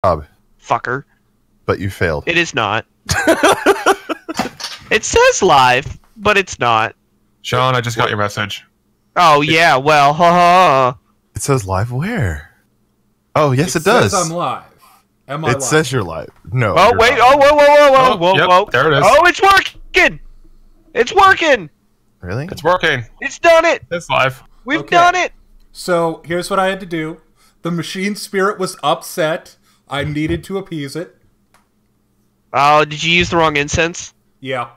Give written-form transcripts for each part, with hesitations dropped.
Fucker. But you failed. It is not. It says live, but it's not. Sean, I just got your message. Oh, yeah, well, haha. It says live where? Oh, yes, it does. It says I'm live. Am I live? It says you're live. No. Oh, wait. Oh, whoa. Yep, there it is. Oh, it's working. It's working. Really? It's working. It's done it. It's live. We've done it. So, here's what I had to do. The machine spirit was upset. I needed to appease it. Oh, did you use the wrong incense? Yeah.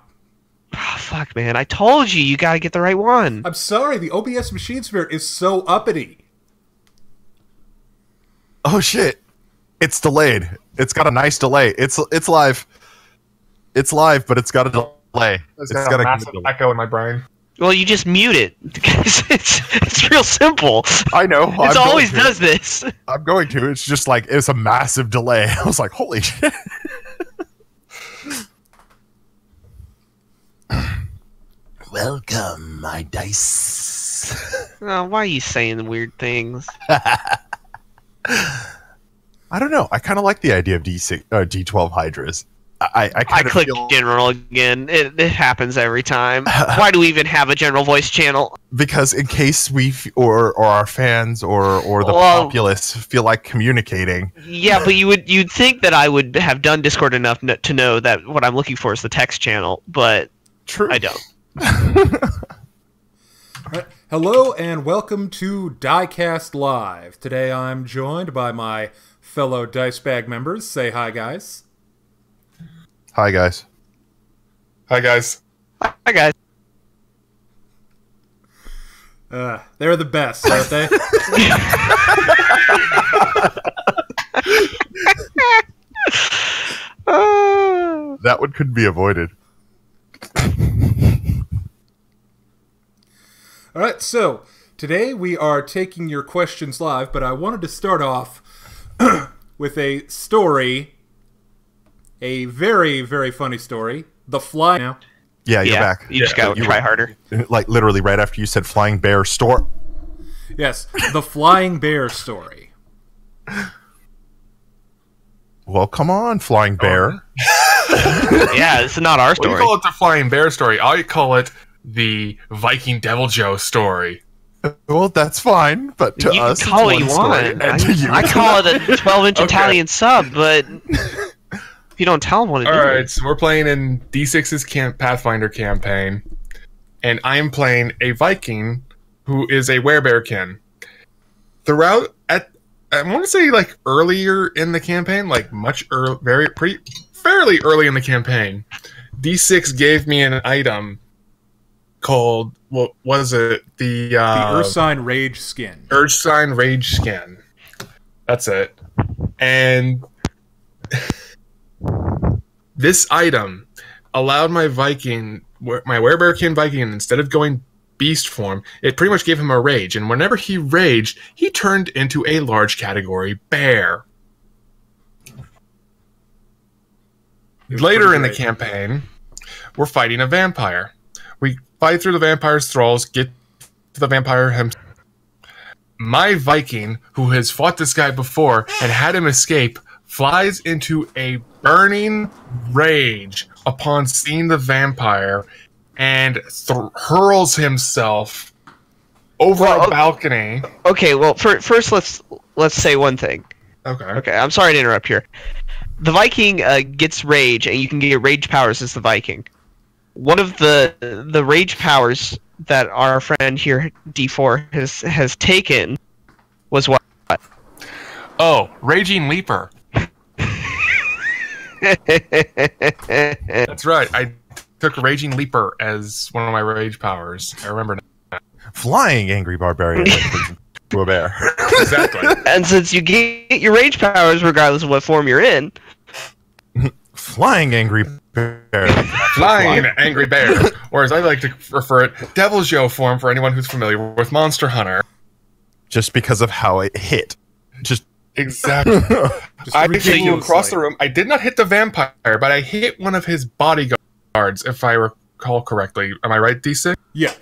Oh, fuck, man. I told you, you gotta get the right one. I'm sorry, the OBS machine spirit is so uppity. Oh, shit. It's delayed. It's got a nice delay. It's live. It's live, but it's got a delay. It's got a massive echo in my brain. Well, you just mute it. Because it's real simple. I know. It always does this. I'm going to. It's just like, it's a massive delay. I was like, holy shit. Welcome, my dice. Oh, why are you saying weird things? I don't know. I kind of like the idea of D12 Hydras. I click general again. It happens every time. Why do we even have a general voice channel? Because in case we or our fans or the populace feel like communicating. Yeah, but you'd think that I would have done Discord enough to know that what I'm looking for is the text channel, but true. I don't. Hello and welcome to Diecast Live. Today I'm joined by my fellow Dice Bag members. Say hi, guys. Hi, guys. Hi, guys. Hi, guys. They're the best, aren't they? That one couldn't be avoided. Alright, so today we are taking your questions live, but I wanted to start off with a story. A very, very funny story. The Fly... Now. Yeah, you're back. You just gotta try harder. Like, literally right after you said Flying Bear Store. Yes, the Flying Bear story. Well, come on, Flying Bear. Yeah, this is not our story. Well, you call it the Flying Bear story. I call it the Viking Devil Joe story. Well, that's fine, but to you us, can call it's it one you story, want. and to you, I call it a 12-inch Okay. Italian sub, but if you don't tell them what it is. Alright, so we're playing in D6's Pathfinder campaign, and I am playing a Viking who is a werebearkin. Throughout, I want to say like earlier in the campaign, like much early, fairly early in the campaign, D6 gave me an item called, what was it? The Ursine Rage Skin. Ursine Rage Skin. That's it. And this item allowed my werebearkin Viking, instead of going beast form, it pretty much gave him a rage. And whenever he raged, he turned into a large category bear. Later in the campaign, we're fighting a vampire. We fight through the vampire's thralls, get to the vampire himself. My Viking, who has fought this guy before and had him escape, flies into a burning rage upon seeing the vampire and hurls himself over a balcony. Okay, well, first let's say one thing. Okay, I'm sorry to interrupt here. The Viking gets rage, and you can get rage powers as the Viking. One of the rage powers that our friend here, D4, has taken was what? Oh, Raging Leaper. That's right. I took Raging Leaper as one of my rage powers. I remember now. Flying Angry Barbarian to a bear. Exactly. And since you get your rage powers regardless of what form you're in, Flying Angry Bear. Flying Angry Bear, or as I like to refer it, Devil's Joe form for anyone who's familiar with Monster Hunter. Just because of how it hit. Just exactly. I flew across the room. I did not hit the vampire, but I hit one of his bodyguards, if I recall correctly. Am I right, D6? Yeah.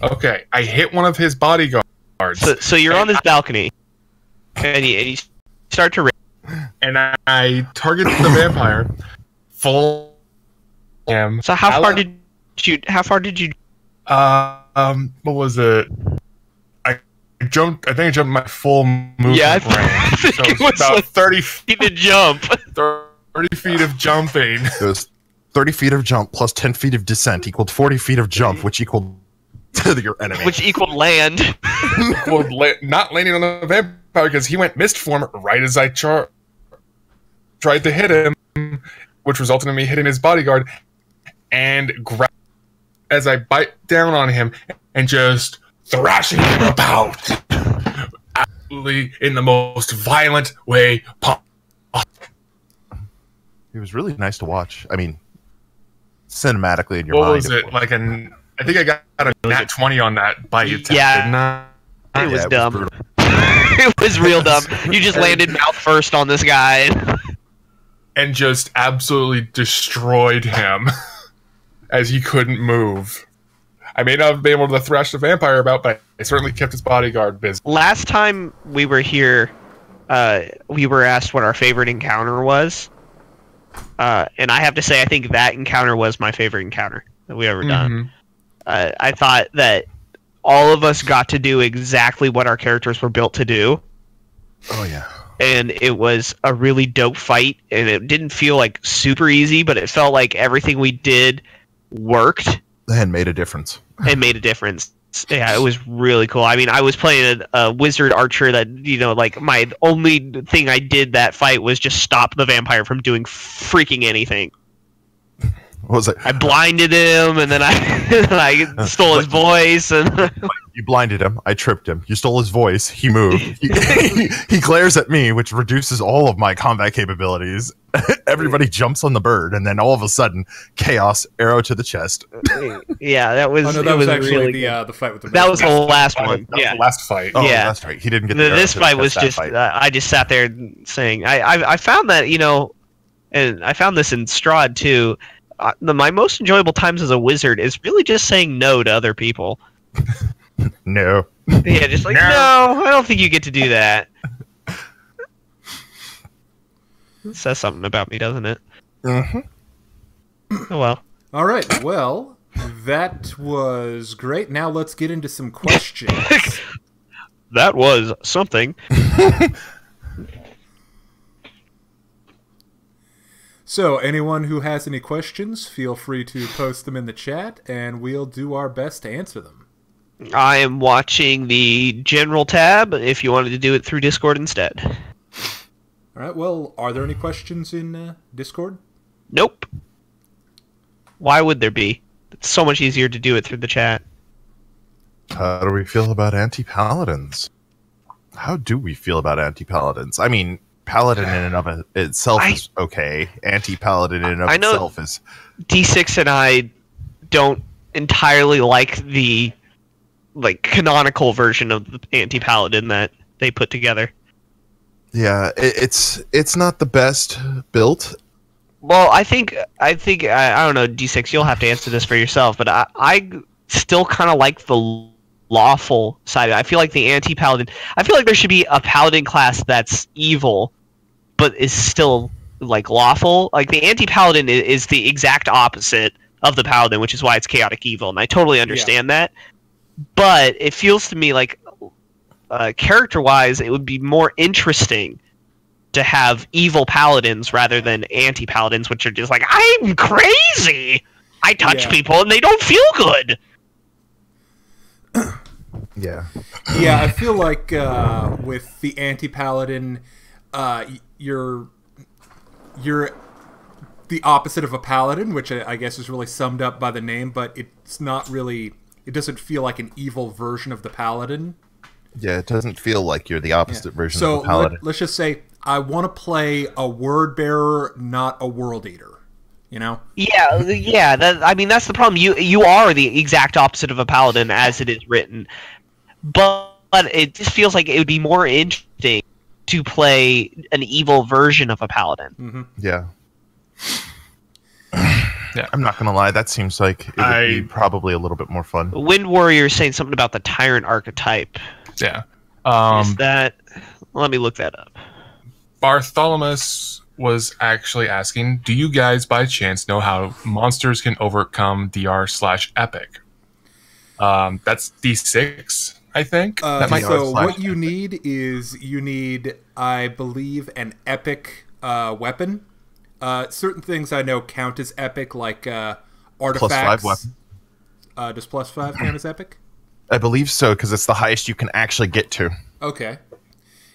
Okay, I hit one of his bodyguards. So you're on this balcony, and you start to rage. and I target the vampire. Full him. So how far did you? What was it? I jumped. I think I jumped my full movement range. So it was about like 30 feet to jump. 30 feet of jumping. It was 30 feet of jump plus 10 feet of descent equaled 40 feet of jump, which equaled to your enemy. Which equaled land. Not landing on the vampire because he went mist form right as I tried to hit him, which resulted in me hitting his bodyguard and as I bite down on him and just thrashing him about, absolutely in the most violent way possible. It was really nice to watch. I mean, cinematically in your mind. What was it? Like I think I got a nat 20 on that bite attack, didn't I? It was dumb. It was real dumb. You just landed mouth first on this guy. And just absolutely destroyed him as he couldn't move. I may not have been able to thrash the vampire about, but I certainly kept his bodyguard busy. Last time we were here, we were asked what our favorite encounter was. And I have to say, I think that encounter was my favorite encounter that we ever done. I thought that all of us got to do exactly what our characters were built to do. Oh, yeah. And it was a really dope fight, and it didn't feel like super easy, but it felt like everything we did worked. And made a difference. It made a difference. Yeah, it was really cool. I mean, I was playing a wizard archer that, you know, like, my only thing I did that fight was just stop the vampire from doing freaking anything. What was it? I blinded him, and then I stole his voice. And you blinded him. I tripped him. You stole his voice. He moved. He glares at me, which reduces all of my combat capabilities. Everybody jumps on the bird, and then all of a sudden, chaos, arrow to the chest. Yeah, that was. Oh, no, that was actually really the fight with the. That was the last one. That was the last fight. Oh, yeah, that's right. He didn't get. This fight was just. I just sat there saying, I found that, you know, and I found this in Strahd too. My most enjoyable times as a wizard is really just saying no to other people. No. Yeah, just like, no, I don't think you get to do that. It says something about me, doesn't it? Mm-hmm. Oh, well. All right, well, that was great. Now let's get into some questions. That was something. So, anyone who has any questions, feel free to post them in the chat, and we'll do our best to answer them. I am watching the general tab if you wanted to do it through Discord instead. All right, well, are there any questions in Discord? Nope. Why would there be? It's so much easier to do it through the chat. How do we feel about anti-paladins? How do we feel about anti-paladins? I mean, paladin in and of itself is okay. Anti-paladin in and of itself is... D6 and I don't entirely like the canonical version of the anti-paladin that they put together. Yeah, it's not the best built. Well, I think I don't know, D6, you'll have to answer this for yourself, but I still kind of like the lawful side of it. I feel like the anti-paladin, I feel like there should be a paladin class that's evil but is still like lawful. Like the anti-paladin is the exact opposite of the paladin, which is why it's chaotic evil, and I totally understand that. But it feels to me like character-wise it would be more interesting to have evil paladins rather than anti-paladins, which are just like, I'm crazy! I touch people and they don't feel good! Yeah. Yeah, I feel like with the anti-paladin, you're the opposite of a paladin, which I guess is really summed up by the name, but it's not really... It doesn't feel like an evil version of the paladin. Yeah, it doesn't feel like you're the opposite version of the paladin. So let's just say I want to play a word bearer, not a world eater. You know? Yeah. I mean, that's the problem. You are the exact opposite of a paladin as it is written, but it just feels like it would be more interesting to play an evil version of a paladin. Mm-hmm. Yeah. Yeah, I'm not gonna lie. That seems like it would be probably a little bit more fun. Wind Warrior is saying something about the tyrant archetype. Yeah. Is that? Let me look that up. Bartholomew was actually asking, do you guys by chance know how monsters can overcome DR/epic? That's D6, I think. So what you need is I believe, an epic weapon. Certain things I know count as epic, like artifacts. +5 weapon. Does +5 count as epic? I believe so, because it's the highest you can actually get to. Okay.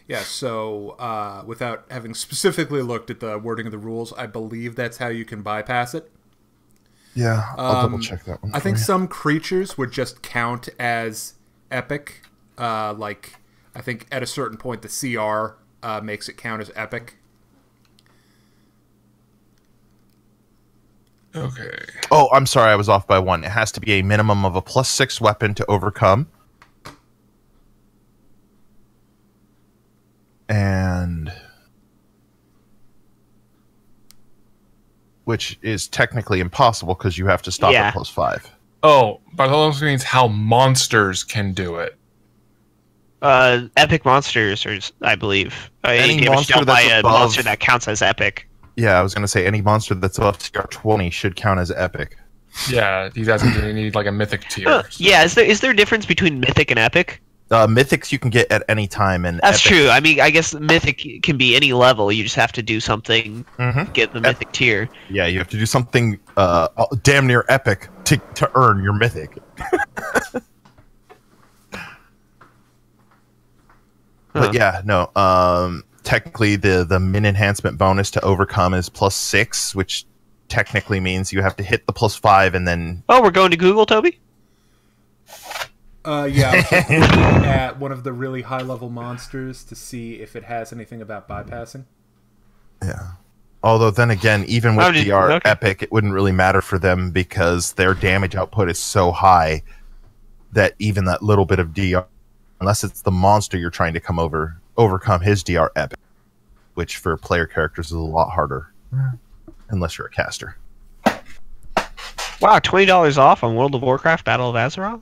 Yeah, so without having specifically looked at the wording of the rules, I believe that's how you can bypass it. Yeah, I'll double check that one. I think some creatures would just count as epic. Like, I think at a certain point the CR makes it count as epic. Okay. Oh, I'm sorry, I was off by 1. It has to be a minimum of a +6 weapon to overcome. And which is technically impossible because you have to stop at +5. Oh, Bartholomew means how monsters can do it. Epic monsters, I believe. Any monster that's above, monster that counts as epic. Yeah, I was going to say any monster that's above CR 20 should count as epic. Yeah, these guys need like a mythic tier. Yeah, is there a difference between mythic and epic? Mythics you can get at any time, and that's true. I mean, I guess mythic can be any level. You just have to do something to get the mythic tier. Yeah, you have to do something damn near epic to earn your mythic. But yeah, no. Technically, the min enhancement bonus to overcome is +6, which technically means you have to hit the +5 and then. Oh, we're going to Google, Toby? Yeah, I was just looking at one of the really high-level monsters to see if it has anything about bypassing. Yeah. Although, then again, even with DR Epic, it wouldn't really matter for them because their damage output is so high that even that little bit of DR, unless it's the monster you're trying to overcome his DR Epic, which for player characters is a lot harder, unless you're a caster. Wow, $20 off on World of Warcraft Battle of Azeroth?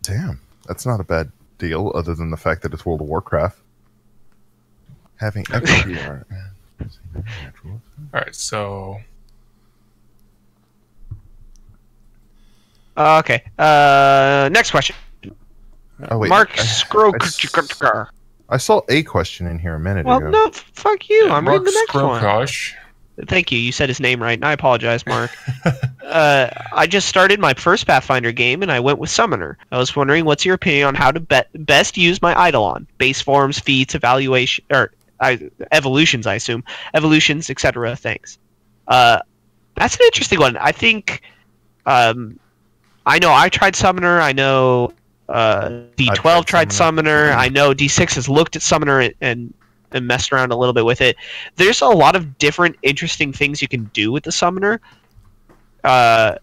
Damn, that's not a bad deal, other than the fact that it's World of Warcraft. Having extra DR. Alright, so... Okay, next question. Oh, wait. Mark I saw a question in here a minute ago. Well, no, fuck you. I'm reading the next one. Skrokosh. Thank you. You said his name right, and I apologize, Mark. I just started my first Pathfinder game, and I went with Summoner. I was wondering, what's your opinion on how to best use my Eidolon? Base forms, feats, evolutions, I assume. Evolutions, etc. Thanks. That's an interesting one. I think... I know I tried Summoner. I know D12 tried Summoner. I know D6 has looked at Summoner and messed around a little bit with it. There's a lot of different interesting things you can do with the Summoner. I'd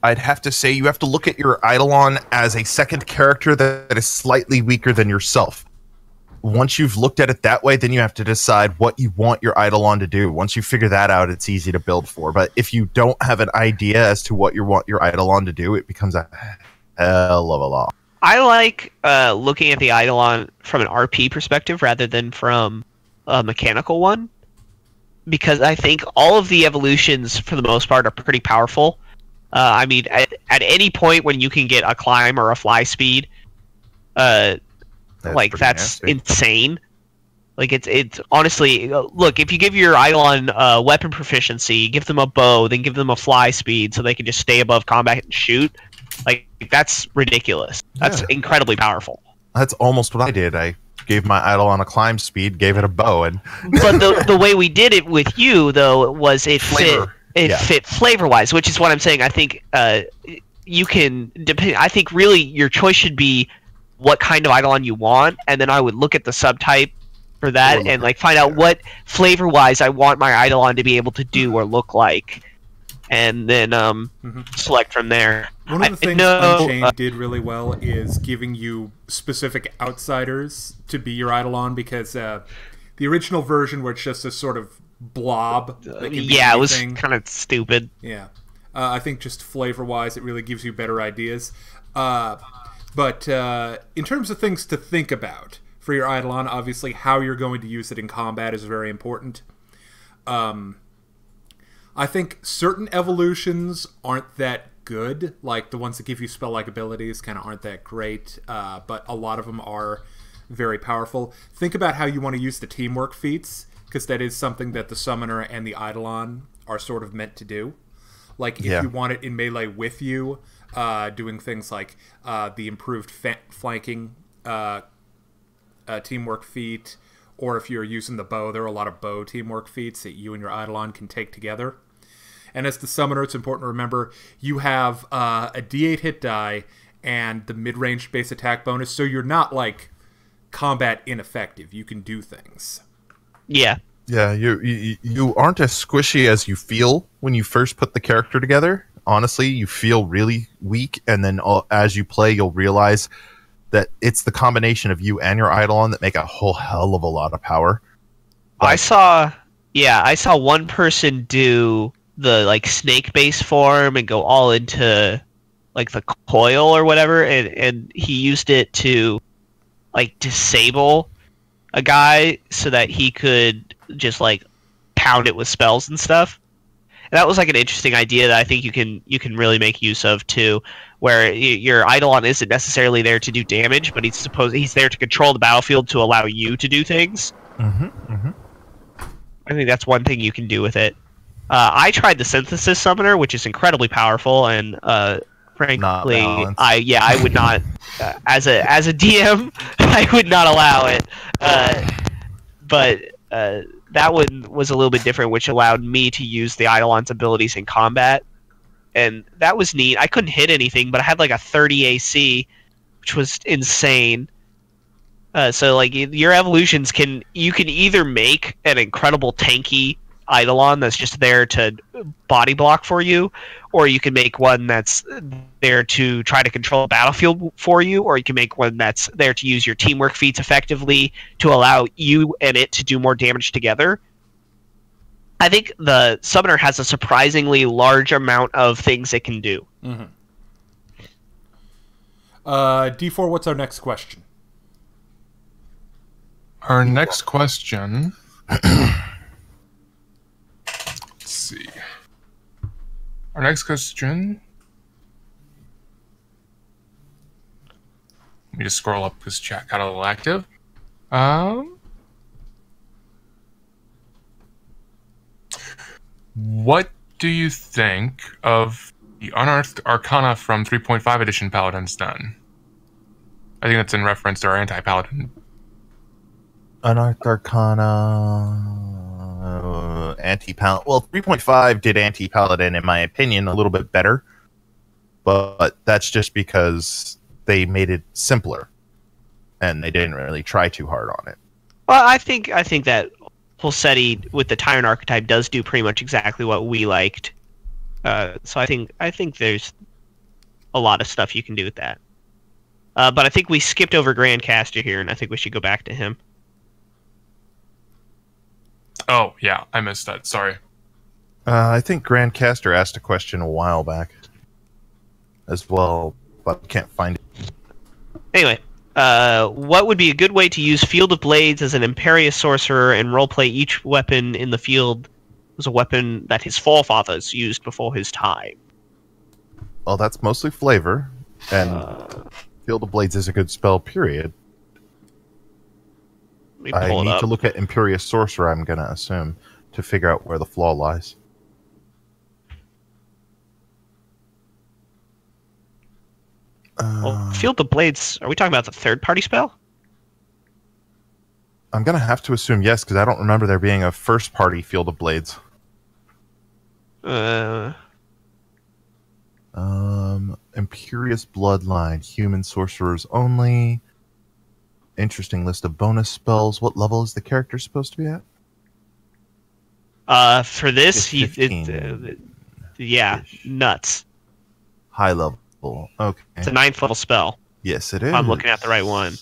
have to say you have to look at your Eidolon as a second character that is slightly weaker than yourself. Once you've looked at it that way, then you have to decide what you want your Eidolon to do. Once you figure that out, it's easy to build for. But if you don't have an idea as to what you want your Eidolon to do, it becomes a hell of a lot. I like looking at the Eidolon from an RP perspective rather than from a mechanical one, because I think all of the evolutions, for the most part, are pretty powerful. I mean, at any point when you can get a climb or a fly speed, that's nasty. Insane. Like, it's honestly, look, if you give your Eidolon weapon proficiency, give them a bow, then give them a fly speed so they can just stay above combat and shoot, like, that's ridiculous. That's incredibly powerful. That's almost what I did. I gave my Eidolon a climb speed, gave it a bow, and but the way we did it with you, though, was it fit flavor-wise, which is what I'm saying. I think you can depend. I think really your choice should be what kind of Eidolon you want, and then I would look at the subtype for that and like find out what flavor-wise I want my Eidolon to be able to do or look like, and then select from there. One of the things Unchained did really well is giving you specific outsiders to be your Eidolon, because the original version, where it's just this sort of blob. It was kind of stupid. Yeah. I think just flavor-wise, it really gives you better ideas. But in terms of things to think about, for your Eidolon. Obviously, how you're going to use it in combat is very important. I think certain evolutions aren't that good, like the ones that give you spell-like abilities kind of aren't that great, but a lot of them are very powerful. Think about how you want to use the teamwork feats, because that is something that the Summoner and the Eidolon are sort of meant to do. Like, if you want it in melee with you, doing things like the improved flanking teamwork feat, or if you're using the bow, there are a lot of bow teamwork feats that you and your Eidolon can take together. And as the Summoner, it's important to remember you have a D8 hit die and the mid-range base attack bonus, so you're not, like, combat ineffective. You can do things. Yeah. Yeah, you aren't as squishy as you feel when you first put the character together. Honestly, you feel really weak, and then as you play, you'll realize that it's the combination of you and your Eidolon that make a whole hell of a lot of power. But I saw one person do the like snake base form and go all into like the coil or whatever, and he used it to like disable a guy so that he could just like pound it with spells and stuff. And that was like an interesting idea that I think you can really make use of too, where your Eidolon isn't necessarily there to do damage, but he's there to control the battlefield to allow you to do things. I think that's one thing you can do with it. I tried the Synthesis Summoner, which is incredibly powerful, and frankly, I would not, as a DM, I would not allow it. But that one was a little bit different, which allowed me to use the Eidolon's abilities in combat, and that was neat. I couldn't hit anything, but I had like a 30 AC, which was insane. So like your evolutions you can either make an incredible tanky Eidolon that's just there to body block for you, or you can make one that's there to try to control the battlefield for you, or you can make one that's there to use your teamwork feats effectively to allow you and it to do more damage together. I think the Summoner has a surprisingly large amount of things it can do. D4, what's our next question? Our next question... see. Our next question. Let me just scroll up because chat got a little active. What do you think of the Unearthed Arcana from 3.5 edition Paladin's done? I think that's in reference to our anti-Paladin. Unearthed Arcana... anti-paladin. Well, 3.5 did anti-paladin, in my opinion, a little bit better, but that's just because they made it simpler, and they didn't really try too hard on it. Well, I think that Pulsetti with the Tyrant archetype does do pretty much exactly what we liked. So I think there's a lot of stuff you can do with that. But I think we skipped over Grandcaster here, and I think we should go back to him. Oh, yeah, I missed that. Sorry. I think Grandcaster asked a question a while back as well, but I can't find it. Anyway, what would be a good way to use Field of Blades as an Imperious Sorcerer and roleplay each weapon in the field as a weapon that his forefathers used before his time? Well, that's mostly flavor, and Field of Blades is a good spell, period. I need to look at Imperious Sorcerer, I'm going to assume, to figure out where the flaw lies. Well, Field of Blades, are we talking about the third-party spell? I'm going to have to assume yes, because I don't remember there being a first-party Field of Blades. Imperious Bloodline, human sorcerers only... Interesting list of bonus spells. What level is the character supposed to be at? For this, nuts. High level. Okay. It's a 9th level spell. Yes, it is. I'm looking at the right one.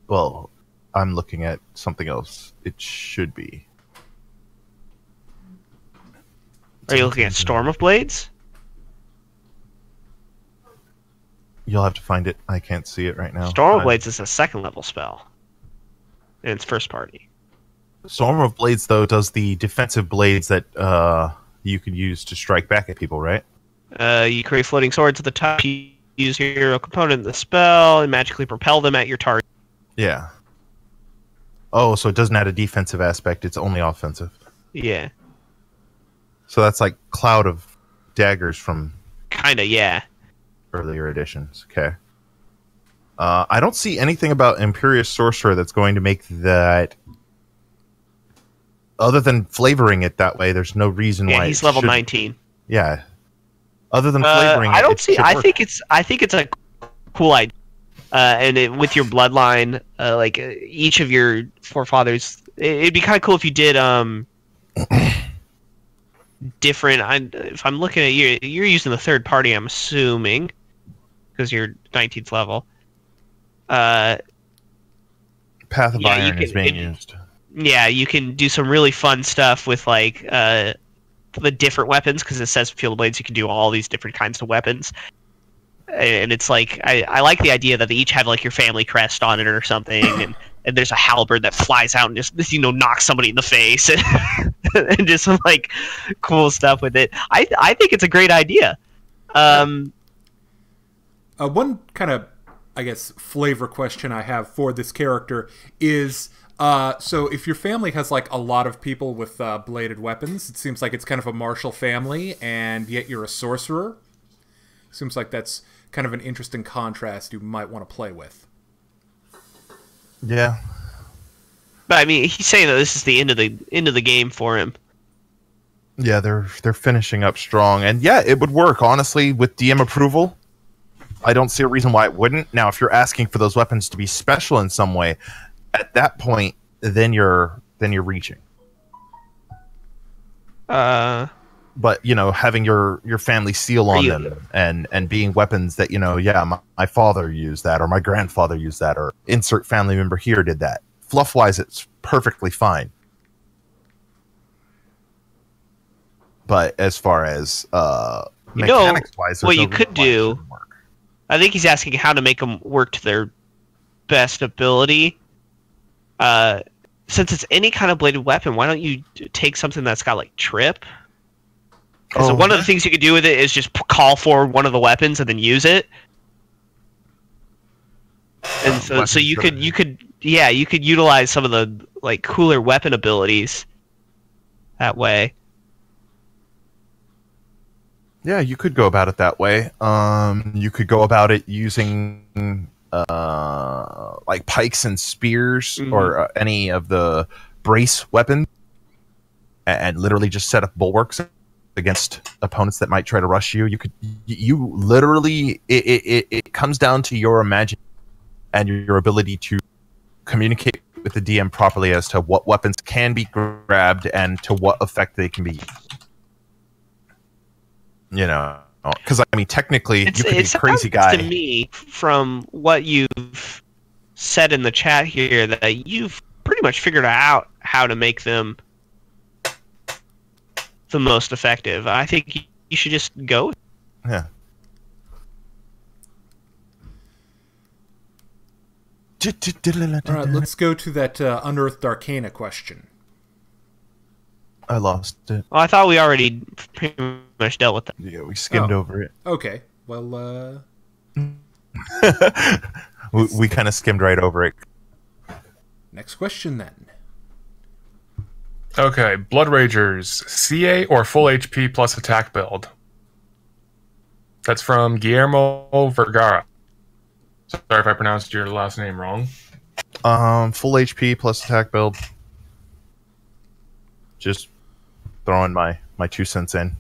Well, I'm looking at something else. It should be. Are you looking at Storm of Blades? You'll have to find it. I can't see it right now. Storm of Blades is a 2nd level spell. and it's first party. Storm of Blades, though, does the defensive blades that you can use to strike back at people, right? You create floating swords at the top. You use your hero component in the spell and magically propel them at your target. Yeah. Oh, so it doesn't have a defensive aspect. It's only offensive. Yeah. So that's like Cloud of Daggers from... Kinda, yeah. Earlier editions. Okay. I don't see anything about Imperious Sorcerer that's going to make that... Other than flavoring it that way, there's no reason why. Yeah, he's level 19. Yeah. Other than flavoring I don't it see. should I work. think it's a cool idea. And with your bloodline, each of your forefathers, it'd be kind of cool if you did different. If I'm looking at you, you're using the third party. I'm assuming because you're 19th level. Path of Iron is being used. Yeah, you can do some really fun stuff with the different weapons, because it says Field of Blades you can do all these different kinds of weapons. And it's like, I like the idea that they each have like your family crest on it or something, and there's a halberd that flies out and just knocks somebody in the face and just some like cool stuff with it. I think it's a great idea. One kind of, I guess, flavor question I have for this character is, so if your family has like a lot of people with bladed weapons, it seems like it's kind of a martial family, and yet you're a sorcerer. Seems like that's kind of an interesting contrast you might want to play with. Yeah. But I mean, he's saying that this is the end of the game for him. Yeah, they're finishing up strong, and yeah, it would work honestly with DM approval. I don't see a reason why it wouldn't. Now, if you're asking for those weapons to be special in some way, at that point, then you're reaching. But having your family seal on them and being weapons that my father used that, or my grandfather used that, or insert family member here did that. Fluff wise, it's perfectly fine. But as far as mechanics wise, what you could do, I think he's asking how to make them work to their best ability. Since it's any kind of bladed weapon, why don't you take something that's got like trip? Because one of the things you could do with it is just call for one of the weapons and then use it. And so you could utilize some of the like cooler weapon abilities that way. Yeah, you could go about it that way. You could go about it using like pikes and spears, or any of the brace weapons, and literally just set up bulwarks against opponents that might try to rush you. You literally, it comes down to your imagination and your ability to communicate with the DM properly as to what weapons can be grabbed and to what effect they can be used. Because I mean, technically, you could be a crazy guy. To me, from what you've said in the chat here, that you've pretty much figured out how to make them the most effective. I think you should just go. Yeah. All right, let's go to that Unearthed Arcana question. I lost it. Oh, I thought we already pretty much dealt with that. Yeah, we skimmed over it. Okay, well, we kind of skimmed right over it. Next question, then. Okay, Blood Ragers, CA or full HP plus attack build? That's from Guillermo Vergara. Sorry if I pronounced your last name wrong. Full HP plus attack build. Just throwing my 2 cents in.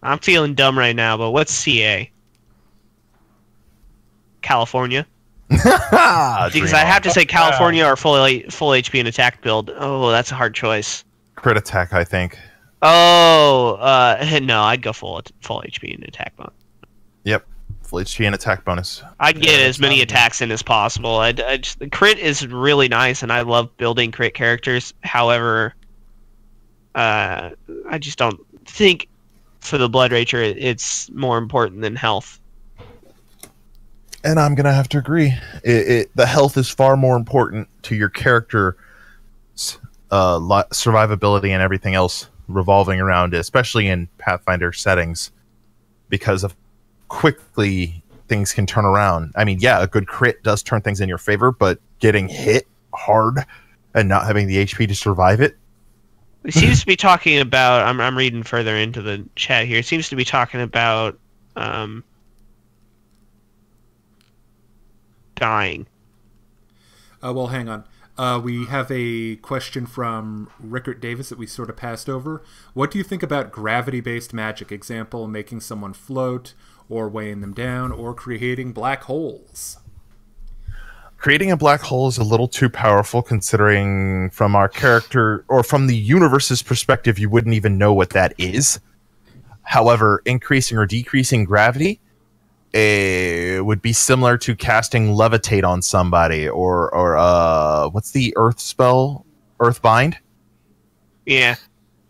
I'm feeling dumb right now, but what's CA? California? Because I have to say California or full HP and attack build. Oh, that's a hard choice. Crit attack, I think. Oh, no, I'd go full HP and attack bonus. Yep, full HP and attack bonus. I'd get as many attacks in as possible. The crit is really nice, and I love building crit characters. However, I just don't think for the Blood Rager it's more important than health. And I'm gonna have to agree. The health is far more important to your character, survivability and everything else revolving around it, especially in Pathfinder settings, because of quickly things can turn around. I mean, yeah, a good crit does turn things in your favor, but getting hit hard and not having the HP to survive it. It seems to be talking about. I'm reading further into the chat here. It seems to be talking about dying. Well, hang on. We have a question from Rickert Davis that we sort of passed over. What do you think about gravity-based magic? Example, making someone float, or weighing them down, or creating black holes? Creating a black hole is a little too powerful, considering from our character, or from the universe's perspective, you wouldn't even know what that is. However, increasing or decreasing gravity would be similar to casting levitate on somebody, or what's the earth spell? Earthbind? Yeah.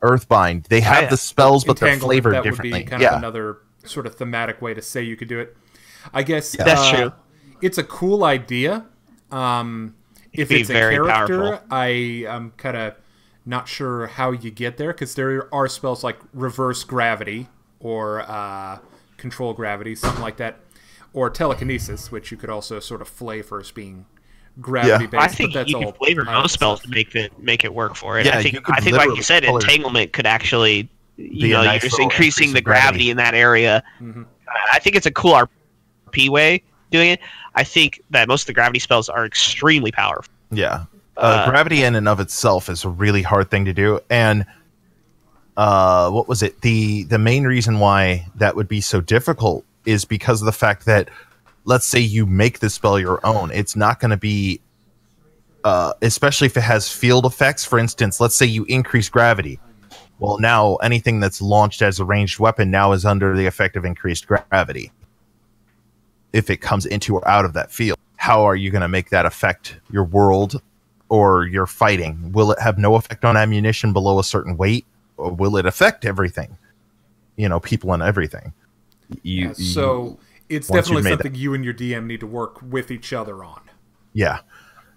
Earthbind. They have the spells, but they're flavored differently. Would be kind of another sort of thematic way to say you could do it. I guess that's true. It's a cool idea. If it's a character, I'm kind of not sure how you get there, because there are spells like reverse gravity or control gravity, something like that, or telekinesis, which you could also sort of flavor as being gravity based. I think you can flavor most spells to make it work for it. Yeah, I think like you said, entanglement could actually, you're just increasing the gravity in that area. Mm-hmm. I think it's a cool RP way doing it. I think that most of the gravity spells are extremely powerful. Yeah. Gravity in and of itself is a really hard thing to do. And what was it? The main reason why that would be so difficult is because of the fact that, let's say you make the spell your own, it's not going to be, especially if it has field effects. For instance, let's say you increase gravity. Well, now anything that's launched as a ranged weapon now is under the effect of increased gravity. If it comes into or out of that field, how are you going to make that affect your world or your fighting? Will it have no effect on ammunition below a certain weight, or will it affect everything? People and everything. So it's definitely something you and your DM need to work with each other on. Yeah.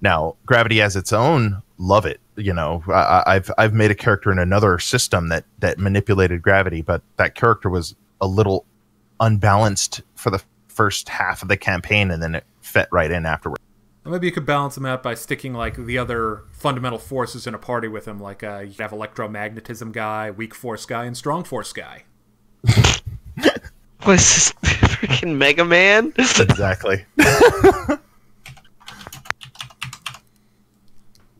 Now, gravity as its own, love it. I've made a character in another system that manipulated gravity, but that character was a little unbalanced for the first half of the campaign, and then it fit right in afterward. Maybe you could balance them out by sticking like the other fundamental forces in a party with him. Like you have electromagnetism guy, weak force guy, and strong force guy. Was this freaking Mega Man? Exactly.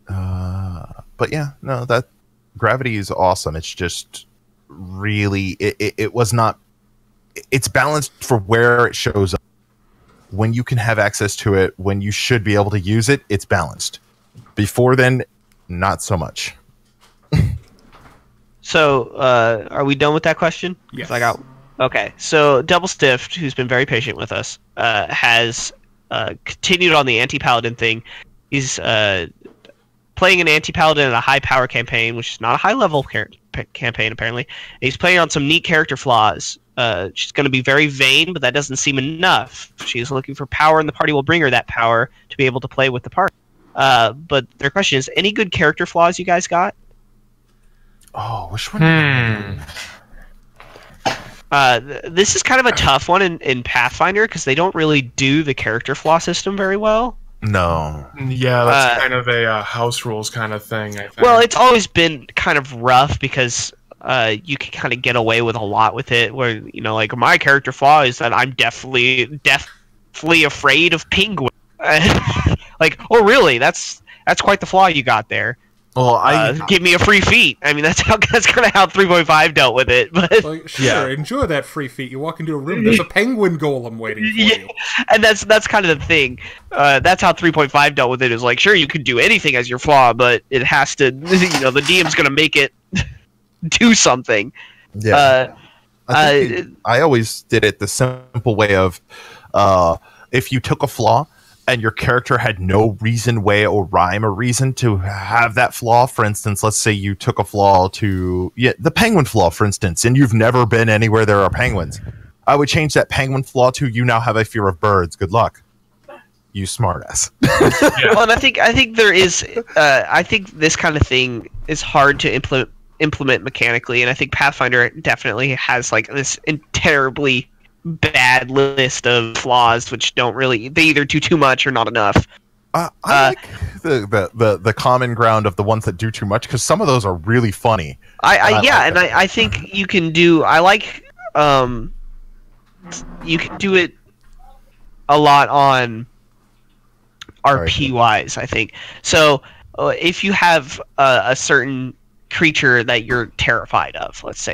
But yeah, no, that gravity is awesome. It's just really, it was not. It's balanced for where it shows up. When you can have access to it, when you should be able to use it, it's balanced. Before then, not so much. So, are we done with that question? Yes. Okay, so Double Stiffed, who's been very patient with us, has continued on the anti-paladin thing. He's playing an anti-paladin in a high-power campaign, which is not a high-level campaign, apparently. And he's playing on some neat character flaws. She's going to be very vain, but that doesn't seem enough. She's looking for power, and the party will bring her that power to be able to play with the party. But their question is, any good character flaws you guys got? Oh, which one? This is kind of a tough one in Pathfinder, because they don't really do the character flaw system very well. No. Yeah, that's kind of a house rules kind of thing, I think. Well, it's always been kind of rough, because you can kind of get away with a lot with it, where, like, my character flaw is that I'm deathly afraid of penguins. Like, oh, really? That's quite the flaw you got there. Well, give me a free feat. I mean, that's kind of how 3.5 dealt with it. But sure, enjoy that free feat. You walk into a room, there's a penguin golem waiting for you. And that's kind of the thing. That's how 3.5 dealt with it. Is like, sure, you can do anything as your flaw, but it has to, the DM's going to make it do something. Yeah. I always did it the simple way of, if you took a flaw and your character had no reason, way, or rhyme or reason to have that flaw. For instance, let's say you took a flaw to the penguin flaw, for instance, and you've never been anywhere there are penguins. I would change that penguin flaw to, you now have a fear of birds. Good luck. you smartass. Yeah. Well, and I think there is. I think this kind of thing is hard to implement mechanically, and I think Pathfinder definitely has like this terribly bad list of flaws, which don't really, they either do too much or not enough. I like the common ground of the ones that do too much, because some of those are really funny. I think you can do. I like. You can do it a lot on RP wise, I think. So if you have a certain creature that you're terrified of, let's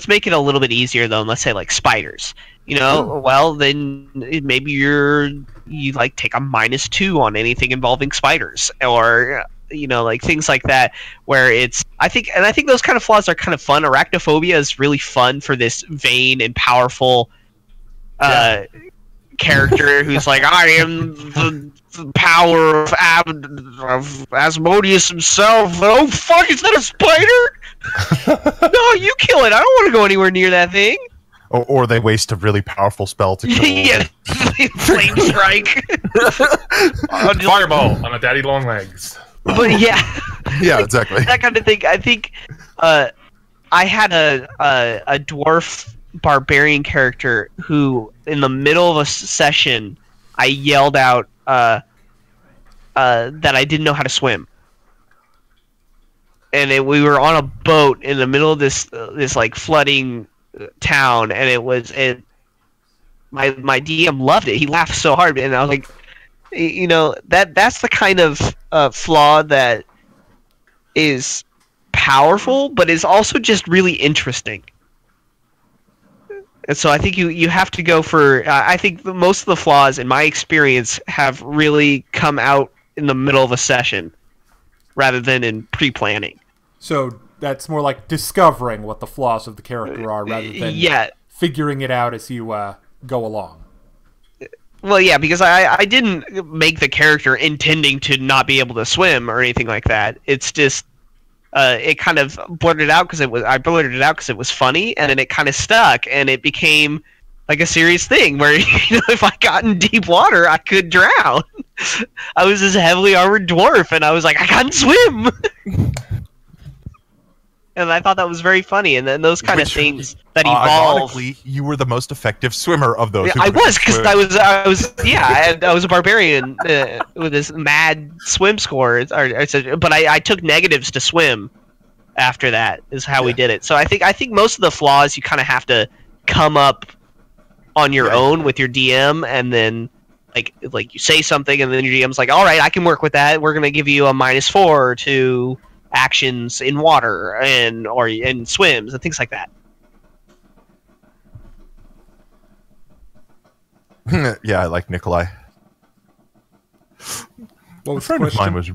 make it a little bit easier though, and let's say like spiders. You know, well then maybe you like take a -2 on anything involving spiders, or you know, like things like that, where it's I think those kind of flaws are kind of fun. Arachnophobia is really fun for this vain and powerful character who's like, I am the power of Asmodeus himself. Oh fuck, is that a spider? No, you kill it. I don't want to go anywhere near that thing. Or they waste a really powerful spell to kill. Yeah, flame strike. Fireball on a daddy long legs. But yeah, yeah, exactly. That kind of thing. I think I had a dwarf barbarian character who, in the middle of a session, I yelled out that I didn't know how to swim, and we were on a boat in the middle of this like flooding town, and my DM loved it. He laughed so hard, and I was like, you know, that's the kind of flaw that is powerful, but is also just really interesting. And so I think you have to go for. I think most of the flaws, in my experience, have really come out in the middle of a session, rather than in pre-planning. So that's more like discovering what the flaws of the character are, rather than figuring it out as you go along. Well, yeah, because I didn't make the character intending to not be able to swim or anything like that. It's just it kind of blurted out because I blurted it out because it was funny, and then it kind of stuck, and it became like a serious thing where, you know, if I got in deep water, I could drown. I was this heavily armored dwarf, and I was like, I can't swim. And I thought that was very funny, and then those kind of things that evolve. Ironically, you were the most effective swimmer of those. I was, because I was a barbarian with this mad swim score. But I took negatives to swim. After that is how we did it. So I think most of the flaws you kind of have to come up on your own with your DM, and then like you say something, and then your DM's like, all right, I can work with that. We're gonna give you a -4 to actions in water and swims and things like that. Yeah, I like Nikolai. What was a friend of mine was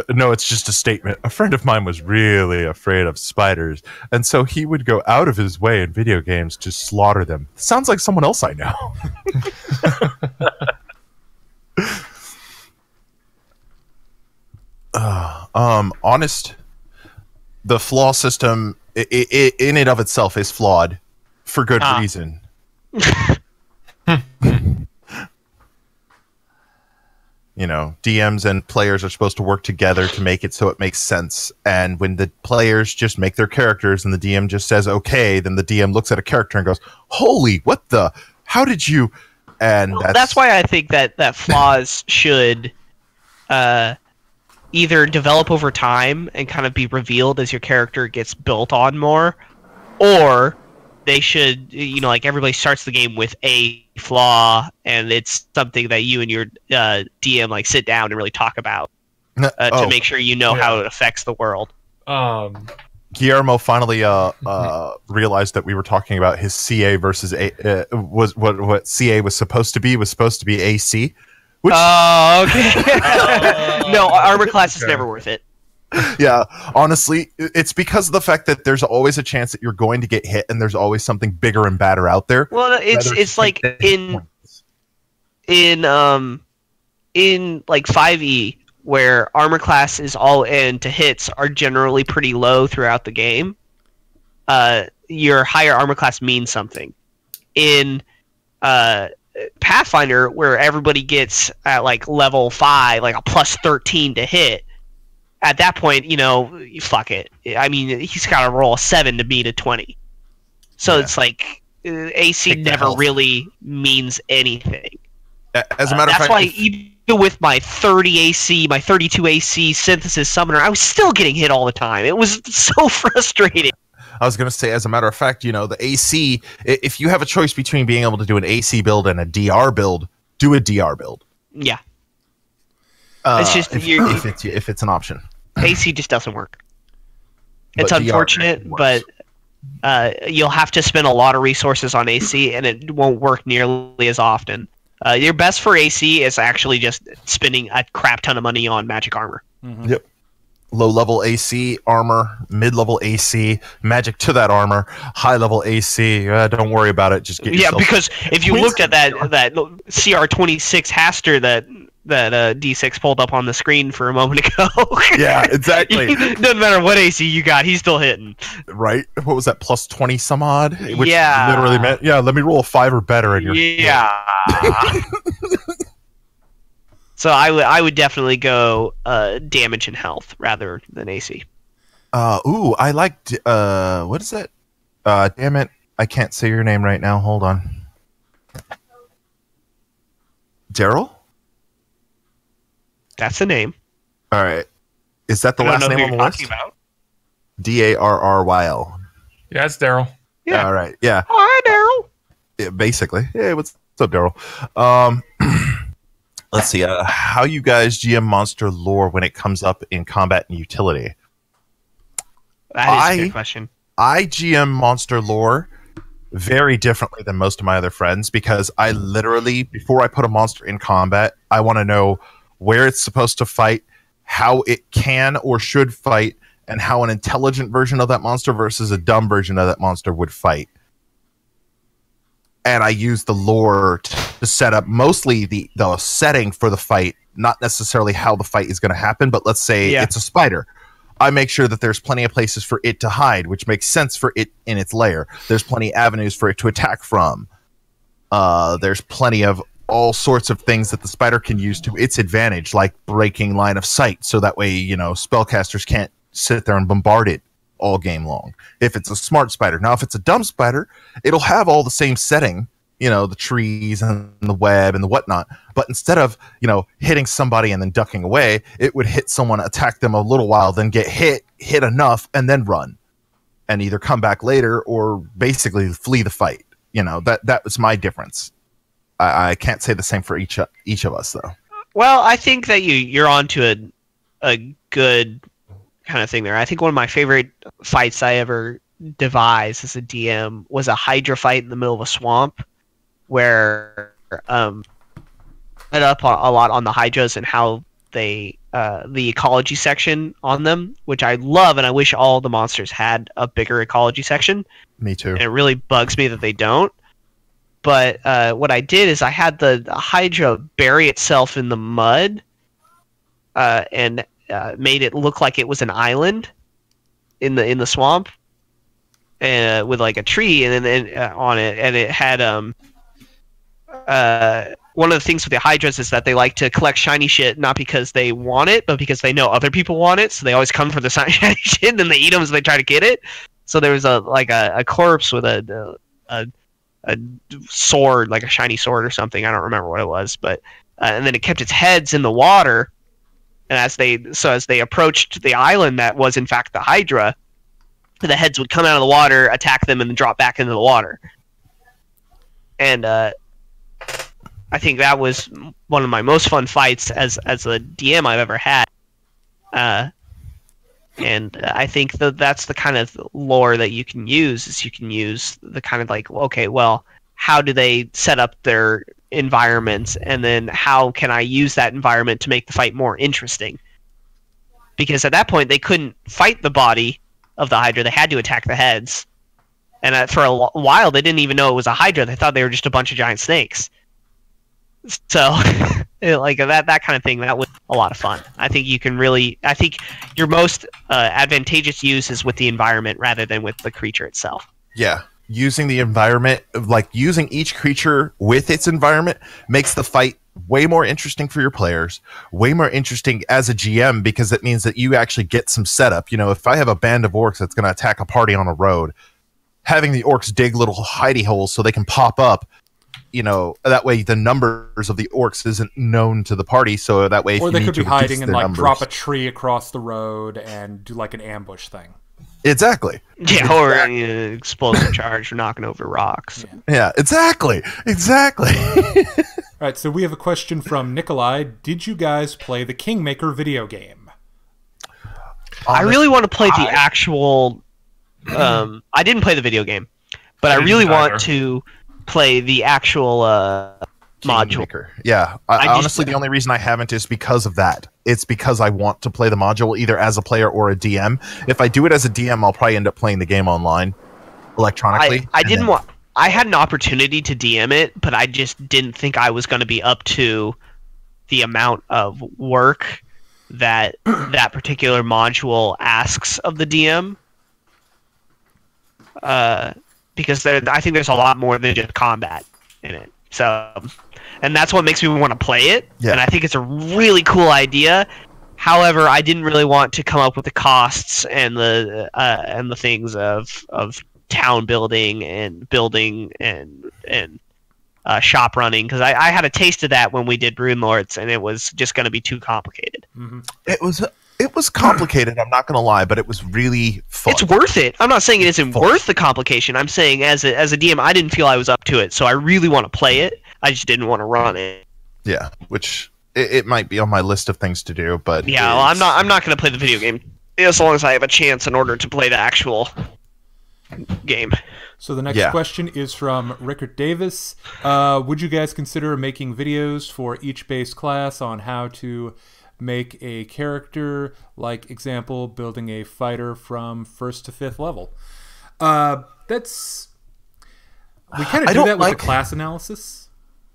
no, it's just a statement. A friend of mine was really afraid of spiders, and so he would go out of his way in video games to slaughter them. Sounds like someone else I know. Honest, the flaw system in and of itself is flawed for good reason. You know, DMs and players are supposed to work together to make it so it makes sense. And when the players just make their characters and the DM just says, okay, then the DM looks at a character and goes, holy, what the, how did you, and that's why I think that flaws should either develop over time and kind of be revealed as your character gets built on more, or they should, you know, like everybody starts the game with a flaw, and it's something that you and your DM like sit down and really talk about to make sure you know how it affects the world. Guillermo finally realized that we were talking about his CA versus was what CA was supposed to be AC. Which... Oh, okay. No, armor class is never worth it. Yeah, honestly, it's because of the fact that there's always a chance that you're going to get hit, and there's always something bigger and badder out there. Well, it's like in like 5e, where armor class is all in to hits are generally pretty low throughout the game. Your higher armor class means something. In Pathfinder, where everybody gets at like level 5, like a plus 13 to hit. At that point, fuck it. I mean, he's got to roll a 7 to beat a 20. So it's like AC never really means anything. As a matter of fact, that's why even with my 30 AC, my 32 AC synthesis summoner, I was still getting hit all the time. It was so frustrating. I was going to say, as a matter of fact, the AC, if you have a choice between being able to do an AC build and a DR build, do a DR build. Yeah. It's just if it's an option. AC just doesn't work. It's unfortunate, but you'll have to spend a lot of resources on AC, and it won't work nearly as often. Your best for AC is actually just spending a crap ton of money on magic armor. Mm-hmm. Yep. Low-level AC, armor, mid-level AC, magic to that armor, high-level AC. Don't worry about it. Just get yourself... Yeah, because if you looked at that CR26 Haster that D6 pulled up on the screen for a moment ago. Yeah, exactly. Doesn't matter what AC you got, he's still hitting. Right? What was that, plus 20 some odd? Which yeah. Literally meant, let me roll a 5 or better in your... Yeah. So I would definitely go damage and health rather than AC. I liked... what is that? Damn it. I can't say your name right now. Hold on. Daryl? That's the name. All right. Is that the last name on the list? Darryl. Yeah, it's Daryl. Yeah. All right. Yeah. Oh, hi, Daryl. Yeah, basically. Hey, what's up, Daryl? Let's see. How you guys GM monster lore when it comes up in combat and utility? That is a good question. I GM monster lore very differently than most of my other friends because I literally, before I put a monster in combat, I want to know where it's supposed to fight, how it can or should fight, and how an intelligent version of that monster versus a dumb version of that monster would fight. And I use the lore to set up mostly the setting for the fight, not necessarily how the fight is going to happen, but let's say it's a spider. I make sure that there's plenty of places for it to hide, which makes sense for it in its lair. There's plenty of avenues for it to attack from. There's plenty of all sorts of things that the spider can use to its advantage, like breaking line of sight, so that way, spellcasters can't sit there and bombard it all game long. If it's a smart spider. Now, if it's a dumb spider, it'll have all the same setting, the trees and the web and the whatnot, but instead of, hitting somebody and then ducking away, it would hit someone, attack them a little while, then get hit enough, and then run. And either come back later or basically flee the fight. That was my difference. I can't say the same for each of us, though. Well, I think that you're onto a good kind of thing there. I think one of my favorite fights I ever devised as a DM was a Hydra fight in the middle of a swamp, where set up a lot on the Hydras and how they the ecology section on them, which I love, and I wish all the monsters had a bigger ecology section. Me too. And it really bugs me that they don't. But what I did is I had the Hydra bury itself in the mud and made it look like it was an island in the swamp, with like a tree and then on it, and it had one of the things with the Hydras is that they like to collect shiny shit, not because they want it, but because they know other people want it, so they always come for the shiny shit, and then they eat them as they try to get it. So there was a corpse with a sword, like a shiny sword or something. I don't remember what it was, but and then it kept its heads in the water, and as they approached the island that was in fact the Hydra, the heads would come out of the water, attack them, and then drop back into the water. And I think that was one of my most fun fights as a DM I've ever had. And I think that's the kind of lore that you can use, is you can use the kind of like, okay, well, how do they set up their environments, and then how can I use that environment to make the fight more interesting? Because at that point, they couldn't fight the body of the Hydra, they had to attack the heads. And for a while, they didn't even know it was a Hydra, they thought they were just a bunch of giant snakes. So, like that kind of thing, that was a lot of fun. I think your most advantageous use is with the environment rather than with the creature itself. Yeah, using the environment, like using each creature with its environment, makes the fight way more interesting for your players, way more interesting as a GM, because it means that you actually get some setup. You know, if I have a band of orcs that's going to attack a party on a road, having the orcs dig little hidey holes so they can pop up, you know, that way the numbers of the orcs isn't known to the party, so that way... Or they could be hiding and, like, drop a tree across the road and do, like, an ambush thing. Exactly. Yeah, or explosive charge for knocking over rocks. Yeah, exactly. Exactly. All right, so we have a question from Nikolai. Did you guys play the Kingmaker video game? I really want to play the actual... I didn't play the video game, but I really want to play the actual module. Yeah, honestly, the only reason I haven't is because of that. It's because I want to play the module either as a player or a DM. If I do it as a DM, I'll probably end up playing the game online electronically. I had an opportunity to DM it, but I just didn't think I was going to be up to the amount of work that that particular module asks of the DM. Because I think there's a lot more than just combat in it. So, and that's what makes me want to play it. Yeah. And I think it's a really cool idea. However, I didn't really want to come up with the costs and the things of town building and shop running, because I had a taste of that when we did Rune Lords, and it was just going to be too complicated. Mm-hmm. It was complicated, I'm not going to lie, but it was really fun. It's worth it. I'm not saying it isn't worth the complication. I'm saying as a DM, I didn't feel I was up to it, so I really want to play it. I just didn't want to run it. Yeah, which it might be on my list of things to do, but yeah, well, I'm not going to play the video game as long as I have a chance in order to play the actual game. So the next question is from Rickard Davis. Would you guys consider making videos for each base class on how to make a character, like example, building a fighter from 1st to 5th level? We kind of do that with the class analysis.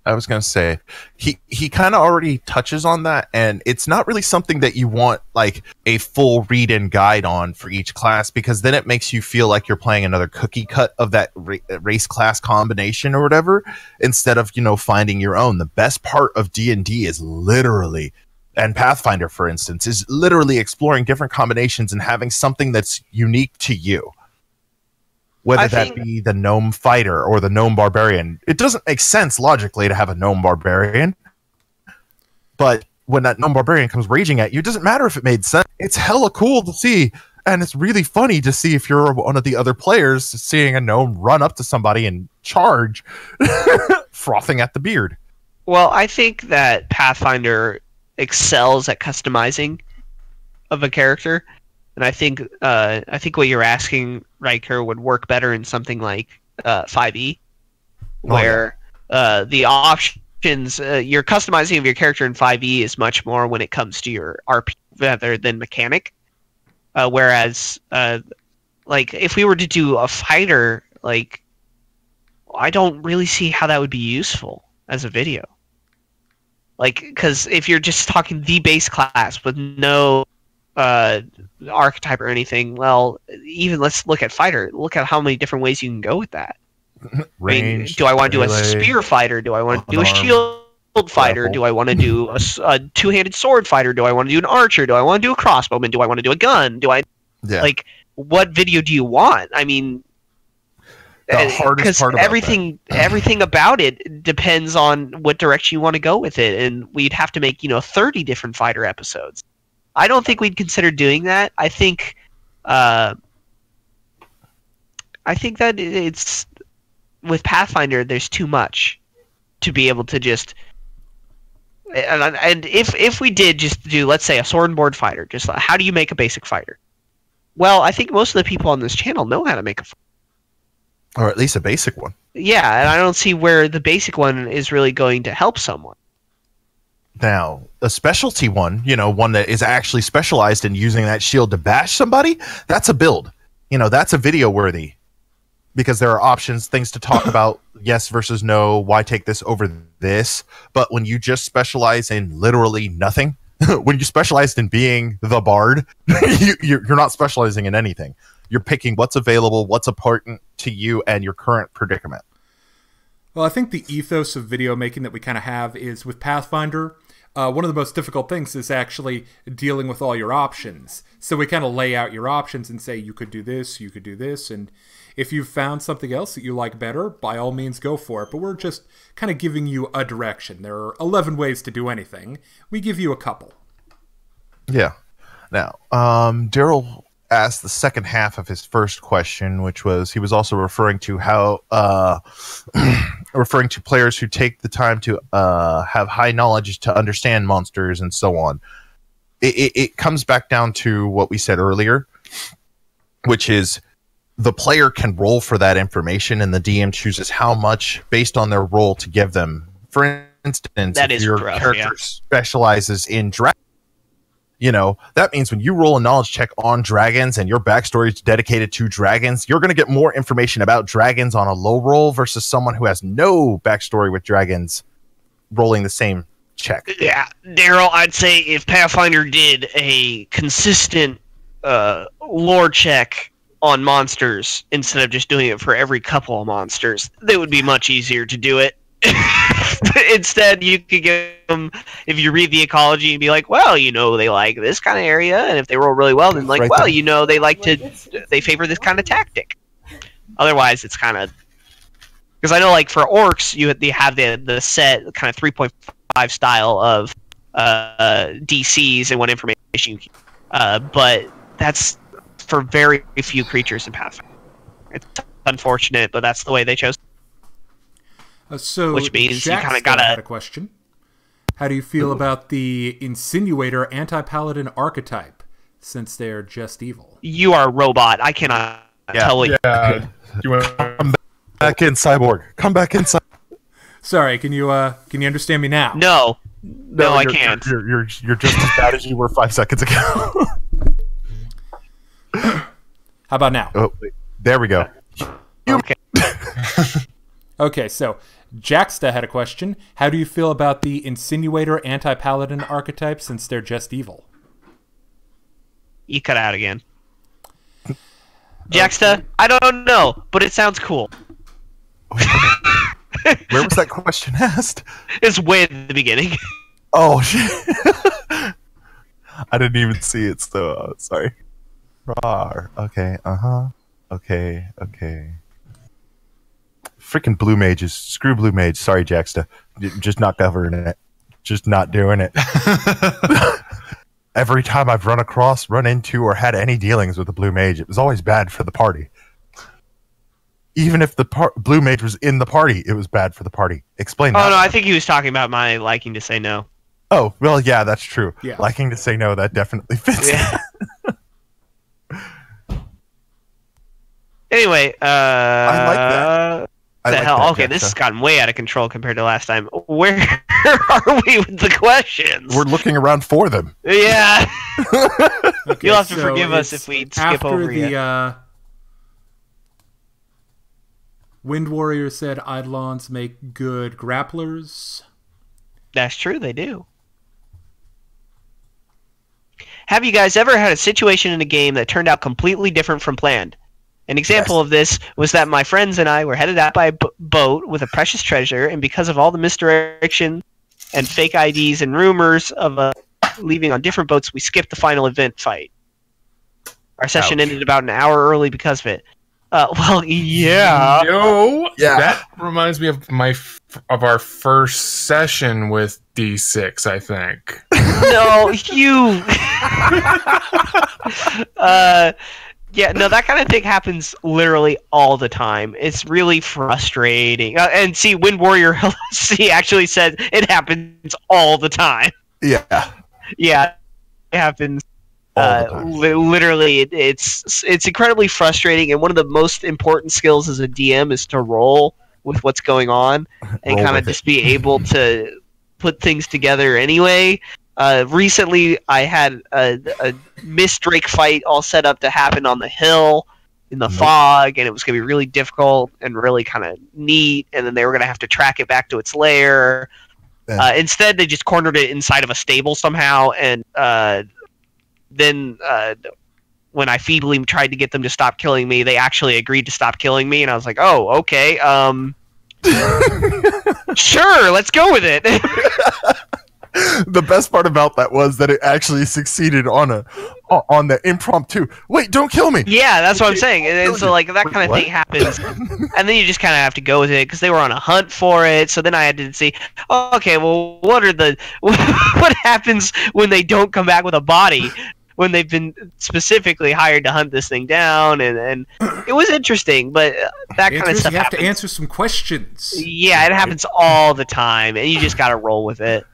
I was going to say, he kind of already touches on that, and it's not really something that you want like a full read-in guide on for each class, because then it makes you feel like you're playing another cookie cut of that race class combination or whatever, instead of, you know, finding your own. The best part of D&D is literally, and Pathfinder, for instance, is literally exploring different combinations and having something that's unique to you. Whether that be the gnome fighter or the gnome barbarian. It doesn't make sense logically to have a gnome barbarian. But when that gnome barbarian comes raging at you, it doesn't matter if it made sense. It's hella cool to see. And it's really funny to see if you're one of the other players seeing a gnome run up to somebody and charge, frothing at the beard. Well, I think that Pathfinder excels at customizing of a character. And I think what you're asking, Riker, would work better in something like 5e, where the options, your customizing of your character in 5e is much more when it comes to your RP rather than mechanic. Whereas, like, if we were to do a fighter, like, I don't really see how that would be useful as a video. Like, because if you're just talking the base class with no archetype or anything, well, even let's look at fighter. Look at how many different ways you can go with that. Range, I mean, do I want to do a spear fighter? Do I want to do a shield fighter? Grapple. Do I want to do a two-handed sword fighter? Do I want to do an archer? Do I want to do a crossbowman? Do I want to do a gun? Like, what video do you want? I mean, the hardest part about everything about it depends on what direction you want to go with it, and we'd have to make 30 different fighter episodes. I don't think we'd consider doing that. I think that it's with Pathfinder. There's too much to be able to just. And if we did just do, let's say, a sword and board fighter, just how do you make a basic fighter? Well, I think most of the people on this channel know how to make a fighter. Or at least a basic one. Yeah, and I don't see where the basic one is really going to help someone. Now, a specialty one, one that is actually specialized in using that shield to bash somebody, that's a build. That's a video worthy. Because there are options, things to talk about, yes versus no, why take this over this. But when you just specialize in literally nothing, when you specialized in being the bard, you're not specializing in anything. You're picking what's available, what's important to you and your current predicament. Well, I think the ethos of video making that we kind of have is with Pathfinder. One of the most difficult things is actually dealing with all your options. So we kind of lay out your options and say, you could do this, you could do this, and if you've found something else that you like better, by all means go for it. But we're just kind of giving you a direction. There are 11 ways to do anything. We give you a couple. Yeah. Now, Daryl asked the second half of his first question, which was he was also referring to how referring to players who take the time to have high knowledge to understand monsters and so on. It comes back down to what we said earlier, which is the player can roll for that information and the DM chooses how much based on their role to give them. For instance, if your character specializes in dragons, that means when you roll a knowledge check on dragons and your backstory is dedicated to dragons, you're going to get more information about dragons on a low roll versus someone who has no backstory with dragons rolling the same check. Yeah, Daryl, I'd say if Pathfinder did a consistent lore check on monsters instead of just doing it for every couple of monsters, it would be much easier to do it. Instead, you could give them, if you read the ecology and be like, well, they like this kind of area, and if they roll really well, then they favor this kind of tactic. Otherwise, it's kind of, because I know, like, for orcs, they have the set kind of 3.5 style of DCs and what information you keep. But that's for very few creatures in Pathfinder. It's unfortunate, but that's the way they chose. Which means you kind of gotta had a question. How do you feel about the Insinuator anti-paladin archetype, since they're just evil? You are a robot. I cannot tell you. Yeah. Come back in, Cyborg. Come back inside. Sorry, can you understand me now? No, I can't. You're just as bad as you were 5 seconds ago. How about now? Oh, wait. There we go. Okay. Okay, so Jaxta had a question. How do you feel about the Insinuator anti-paladin archetype, since they're just evil? You cut out again. Jaxta, I don't know, but it sounds cool. Where was that question asked? It's way at the beginning. Oh, shit. I didn't even see it, so sorry. Rawr. Okay, Okay. Freaking blue mages. Screw blue mage. Sorry, Jaxta. Just not covering it. Just not doing it. Every time I've run into, or had any dealings with a blue mage, it was always bad for the party. Even if the blue mage was in the party, it was bad for the party. Explain that. Oh, no, I think he was talking about my liking to say no. Oh, well, yeah, that's true. Yeah. Liking to say no, that definitely fits. Yeah. Anyway, I like that. Okay, this has gotten way out of control compared to last time. Where are we with the questions? We're looking around for them. Yeah. Okay, You'll have to forgive us if we skip over you. Wind Warrior said Eidolons make good grapplers. That's true, they do. Have you guys ever had a situation in a game that turned out completely different from planned? An example of this was that my friends and I were headed out by a boat with a precious treasure, and because of all the misdirection and fake IDs and rumors of leaving on different boats, we skipped the final event fight. Our session ended about an hour early because of it. Well, yeah. That reminds me of our first session with D6, I think. No, you. Yeah, no, that kind of thing happens literally all the time. It's really frustrating. And see, Wind Warrior he actually said it happens all the time. Yeah. Yeah, it happens. Literally, it's incredibly frustrating, and one of the most important skills as a DM is to roll with what's going on and kind of just be able to put things together anyway. Recently, I had a Mist Drake fight all set up to happen on the hill in the fog, and it was going to be really difficult and really kind of neat, and then they were going to have to track it back to its lair. Instead, they just cornered it inside of a stable somehow, and then when I feebly tried to get them to stop killing me, they actually agreed to stop killing me, and I was like, oh, okay, sure, let's go with it. The best part about that was that it actually succeeded on the impromptu. Wait, don't kill me. Yeah, that's what I'm saying. And so like that kind of thing happens, and then you just kind of have to go with it because they were on a hunt for it. So then I had to see, okay, well, what happens when they don't come back with a body when they've been specifically hired to hunt this thing down, and it was interesting, but that kind of stuff. You have to answer some questions. Yeah, it happens all the time, and you just got to roll with it.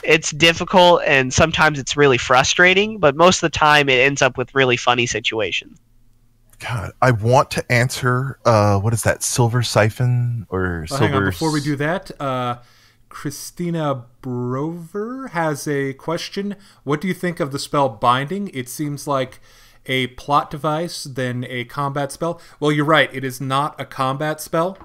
It's difficult, and sometimes it's really frustrating, but most of the time it ends up with really funny situations. God, I want to answer, what is that, Silver Siphon? Or Silver... Hang on, before we do that, Christina Brover has a question. What do you think of the spell Binding? It seems like a plot device than a combat spell. Well, you're right, it is not a combat spell.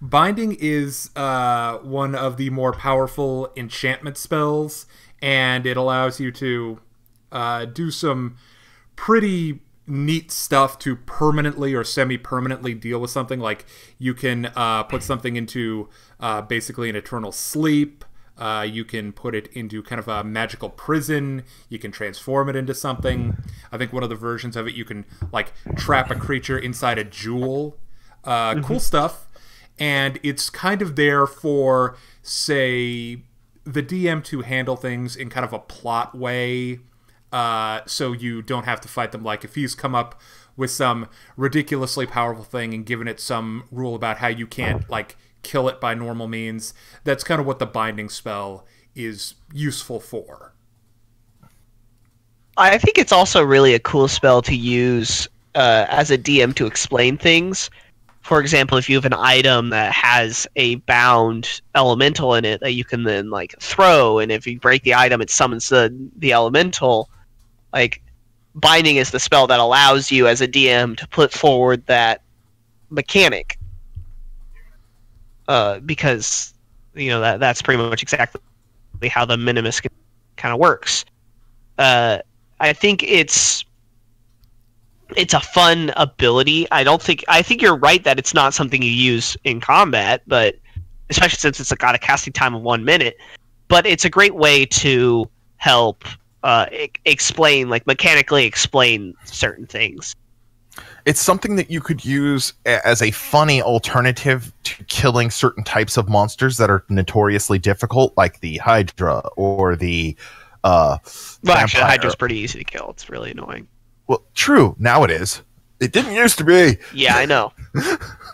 Binding is one of the more powerful enchantment spells, and it allows you to do some pretty neat stuff to permanently or semi-permanently deal with something. Like you can put something into basically an eternal sleep. You can put it into kind of a magical prison. You can transform it into something. I think one of the versions of it, you can like trap a creature inside a jewel. Cool stuff. And it's kind of there for, say, the DM to handle things in kind of a plot way, so you don't have to fight them. Like, if he's come up with some ridiculously powerful thing and given it some rule about how you can't, like, kill it by normal means, that's kind of what the Binding spell is useful for. I think it's also really a cool spell to use as a DM to explain things. For example, if you have an item that has a bound elemental in it that you can then like throw, and if you break the item, it summons the elemental. Like, Binding is the spell that allows you as a DM to put forward that mechanic, because that's pretty much exactly how the minimus kind of works. I think it's a fun ability. I think you're right that it's not something you use in combat, but especially since it's got a casting time of 1 minute. But it's a great way to help explain, like mechanically explain certain things. It's something that you could use as a funny alternative to killing certain types of monsters that are notoriously difficult, like the Hydra or the Well, actually, the Hydra's pretty easy to kill. It's really annoying. Well, true. Now it is. It didn't used to be. Yeah, I know.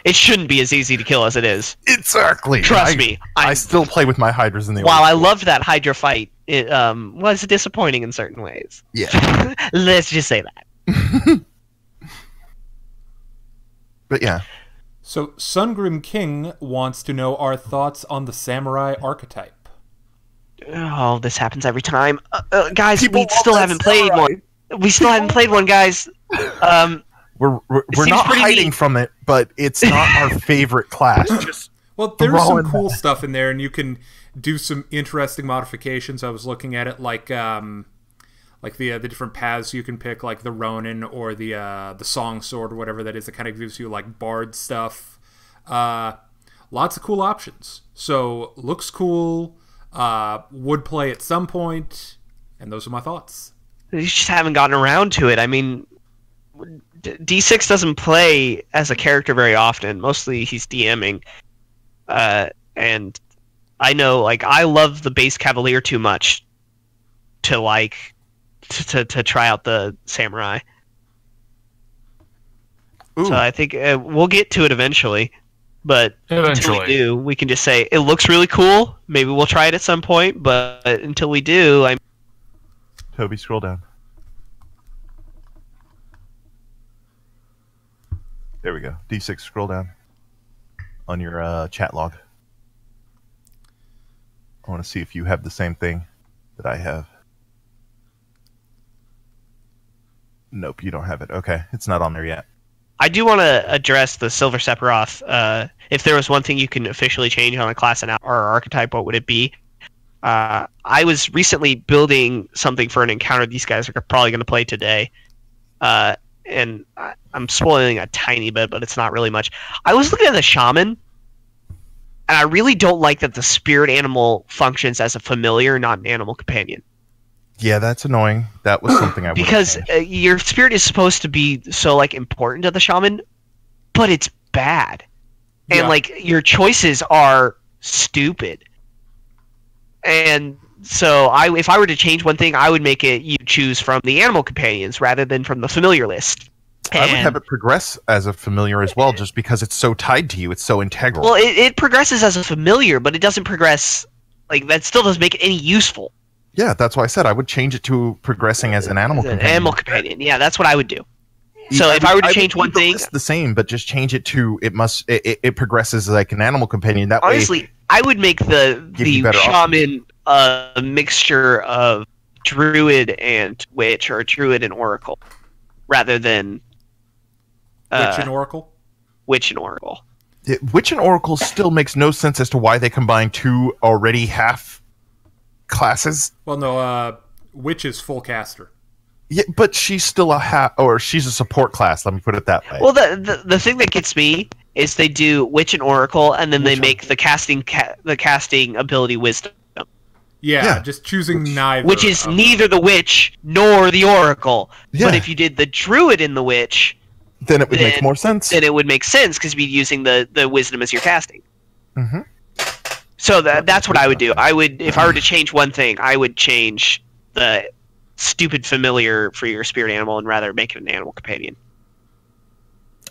It shouldn't be as easy to kill as it is. Exactly. Trust me. I still play with my Hydras in the While I loved that Hydra fight, it was disappointing in certain ways. Yeah. Let's just say that. But yeah. So, Sungrim King wants to know our thoughts on the samurai archetype. Oh, this happens every time. Guys, we still haven't played one. We still haven't played one, guys. We're not hiding neat from it, but it's not our favorite class. Well, there's some cool stuff in there, and you can do some interesting modifications. I was looking at it, like the different paths you can pick, like the Ronin or the Song Sword or whatever that is. It kind of gives you like bard stuff. Lots of cool options. So looks cool. Would play at some point, and those are my thoughts. You just haven't gotten around to it. I mean, D6 doesn't play as a character very often. Mostly he's DMing. And I know, like, I love the base Cavalier too much to, like, to try out the Samurai. Ooh. So I think we'll get to it eventually. But until we do, we can just say, it looks really cool. Maybe we'll try it at some point. But until we do, Toby, scroll down. There we go. D6, scroll down on your chat log. I want to see if you have the same thing that I have. Nope, you don't have it. Okay, it's not on there yet. I do want to address the Silver Sephiroth. If there was one thing you can officially change on a class or archetype, what would it be? I was recently building something for an encounter these guys are probably going to play today. and I'm spoiling a tiny bit, but it's not really much. I was looking at the shaman, and I really don't like that the spirit animal functions as a familiar, not an animal companion. Yeah, that's annoying. That was something I would because your spirit is supposed to be so like important to the shaman, but it's bad, and like your choices are stupid. And so if I were to change one thing, I would make it you choose from the animal companions rather than from the familiar list. I would have it progress as a familiar as well, just because it's so tied to you. It's so integral. Well, it progresses as a familiar, but it doesn't progress like that. Still doesn't make it any useful. Yeah, that's why I said I would change it to progressing as an animal companion. Animal companion, yeah, that's what I would do. So if I were to change one thing, it's the same, but just change it to it progresses like an animal companion. That honestly, way, I would make the shaman a mixture of druid and witch, or druid and oracle, rather than witch and oracle. Witch and oracle. Witch and oracle still makes no sense as to why they combine two already half classes. Well, no, witch is full caster. Yeah, but she's still she's a support class. Let me put it that way. Well, the thing that gets me is they do witch and oracle, and then they make the casting ability wisdom. Yeah, just choosing neither. Which is neither the witch nor the oracle. Yeah. But if you did the druid in the witch, then it would make more sense. Then it would make sense because you'd be using the wisdom as your casting. Mm-hmm. So that's what I would do. I would, if I were to change one thing, I would change the stupid familiar for your spirit animal and rather make it an animal companion.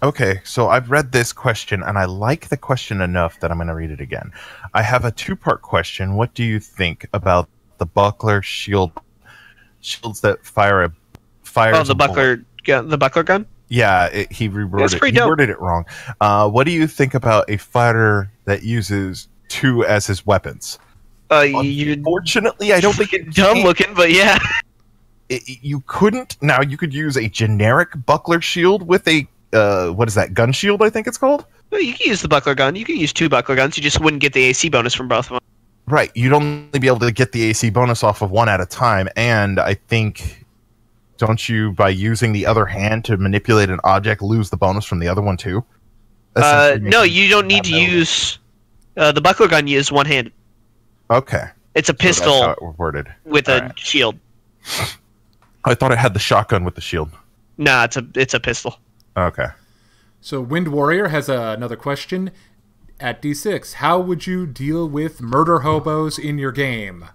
Okay, so I've read this question, and I like the question enough that I'm going to read it again. I have a two-part question. What do you think about the buckler shields that fire a fire? Oh, the buckler gun. Yeah, he reworded it wrong. What do you think about a fighter that uses two as his weapons? Unfortunately, I don't think it's dumb looking, but yeah. You couldn't. Now you could use a generic buckler shield with a what is that, gun shield, I think it's called? Well, you can use the buckler gun. You can use two buckler guns. You just wouldn't get the AC bonus from both of them. Right. You'd only be able to get the AC bonus off of one at a time. And I think, don't you, by using the other hand to manipulate an object, lose the bonus from the other one too? No, you don't need to use... the buckler gun is one-handed. Okay. It's a pistol so that's how it worded. With a shield. I thought it had the shotgun with the shield. Nah, it's a pistol. Okay. So Wind Warrior has another question at D6. How would you deal with murder hobos in your game?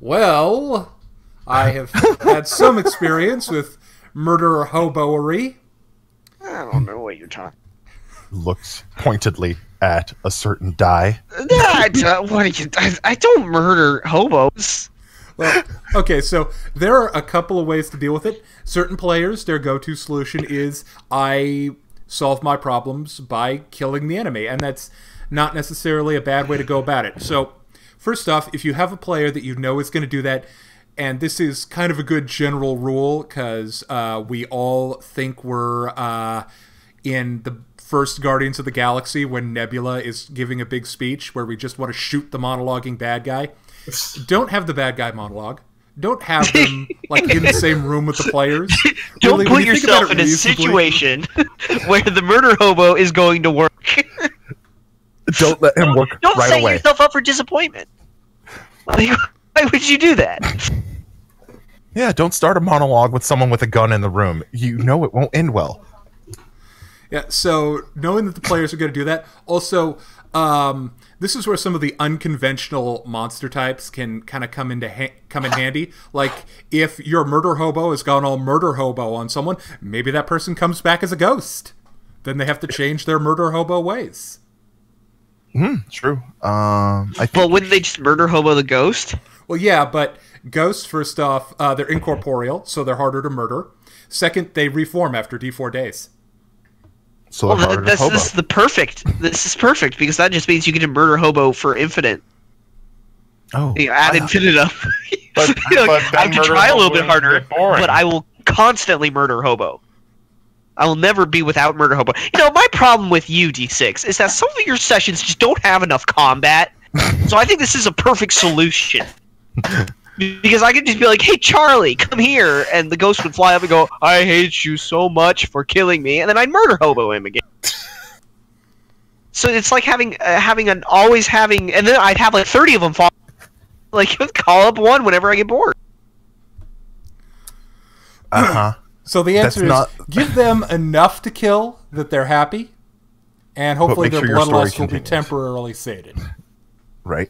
Well, I have had some experience with murder hoboery. I don't know what you're talking. Looks pointedly at a certain die. I don't murder hobos. Well, okay, so there are a couple of ways to deal with it. Certain players, their go-to solution is I solve my problems by killing the enemy, and that's not necessarily a bad way to go about it. So, first off, if you have a player that you know is going to do that, and this is kind of a good general rule, because we all think we're in the first Guardians of the Galaxy when Nebula is giving a big speech where we just want to shoot the monologuing bad guy. Don't have the bad guy monologue. Don't have them like in the same room with the players. Don't really, put yourself in a situation where the murder hobo is going to work. Don't let him work don't right away. Don't set yourself up for disappointment. Like, why would you do that? Yeah, don't start a monologue with someone with a gun in the room. You know it won't end well. Yeah, so knowing that the players are going to do that. Also, this is where some of the unconventional monster types can kind of come in handy. Like, if your murder hobo has gone all murder hobo on someone, maybe that person comes back as a ghost. Then they have to change their murder hobo ways. True. Well, wouldn't they just murder hobo the ghost? Well, yeah, but ghosts, first off, they're incorporeal, so they're harder to murder. Second, they reform after D4 days. So this is perfect because that just means you get to murder hobo for infinite. Oh, ad infinitum. I have to try a little bit harder, but I will constantly murder hobo. I will never be without murder hobo. You know, my problem with you, D6, is that some of your sessions just don't have enough combat. So I think this is a perfect solution. Because I could just be like, "Hey, Charlie, come here," and the ghost would fly up and go, "I hate you so much for killing me," and then I'd murder hobo him again. So it's like having, and then I'd have like 30 of them fall. Like, call up one whenever I get bored. So the answer is give them enough to kill that they're happy, and hopefully their bloodlust will be temporarily sated. Right.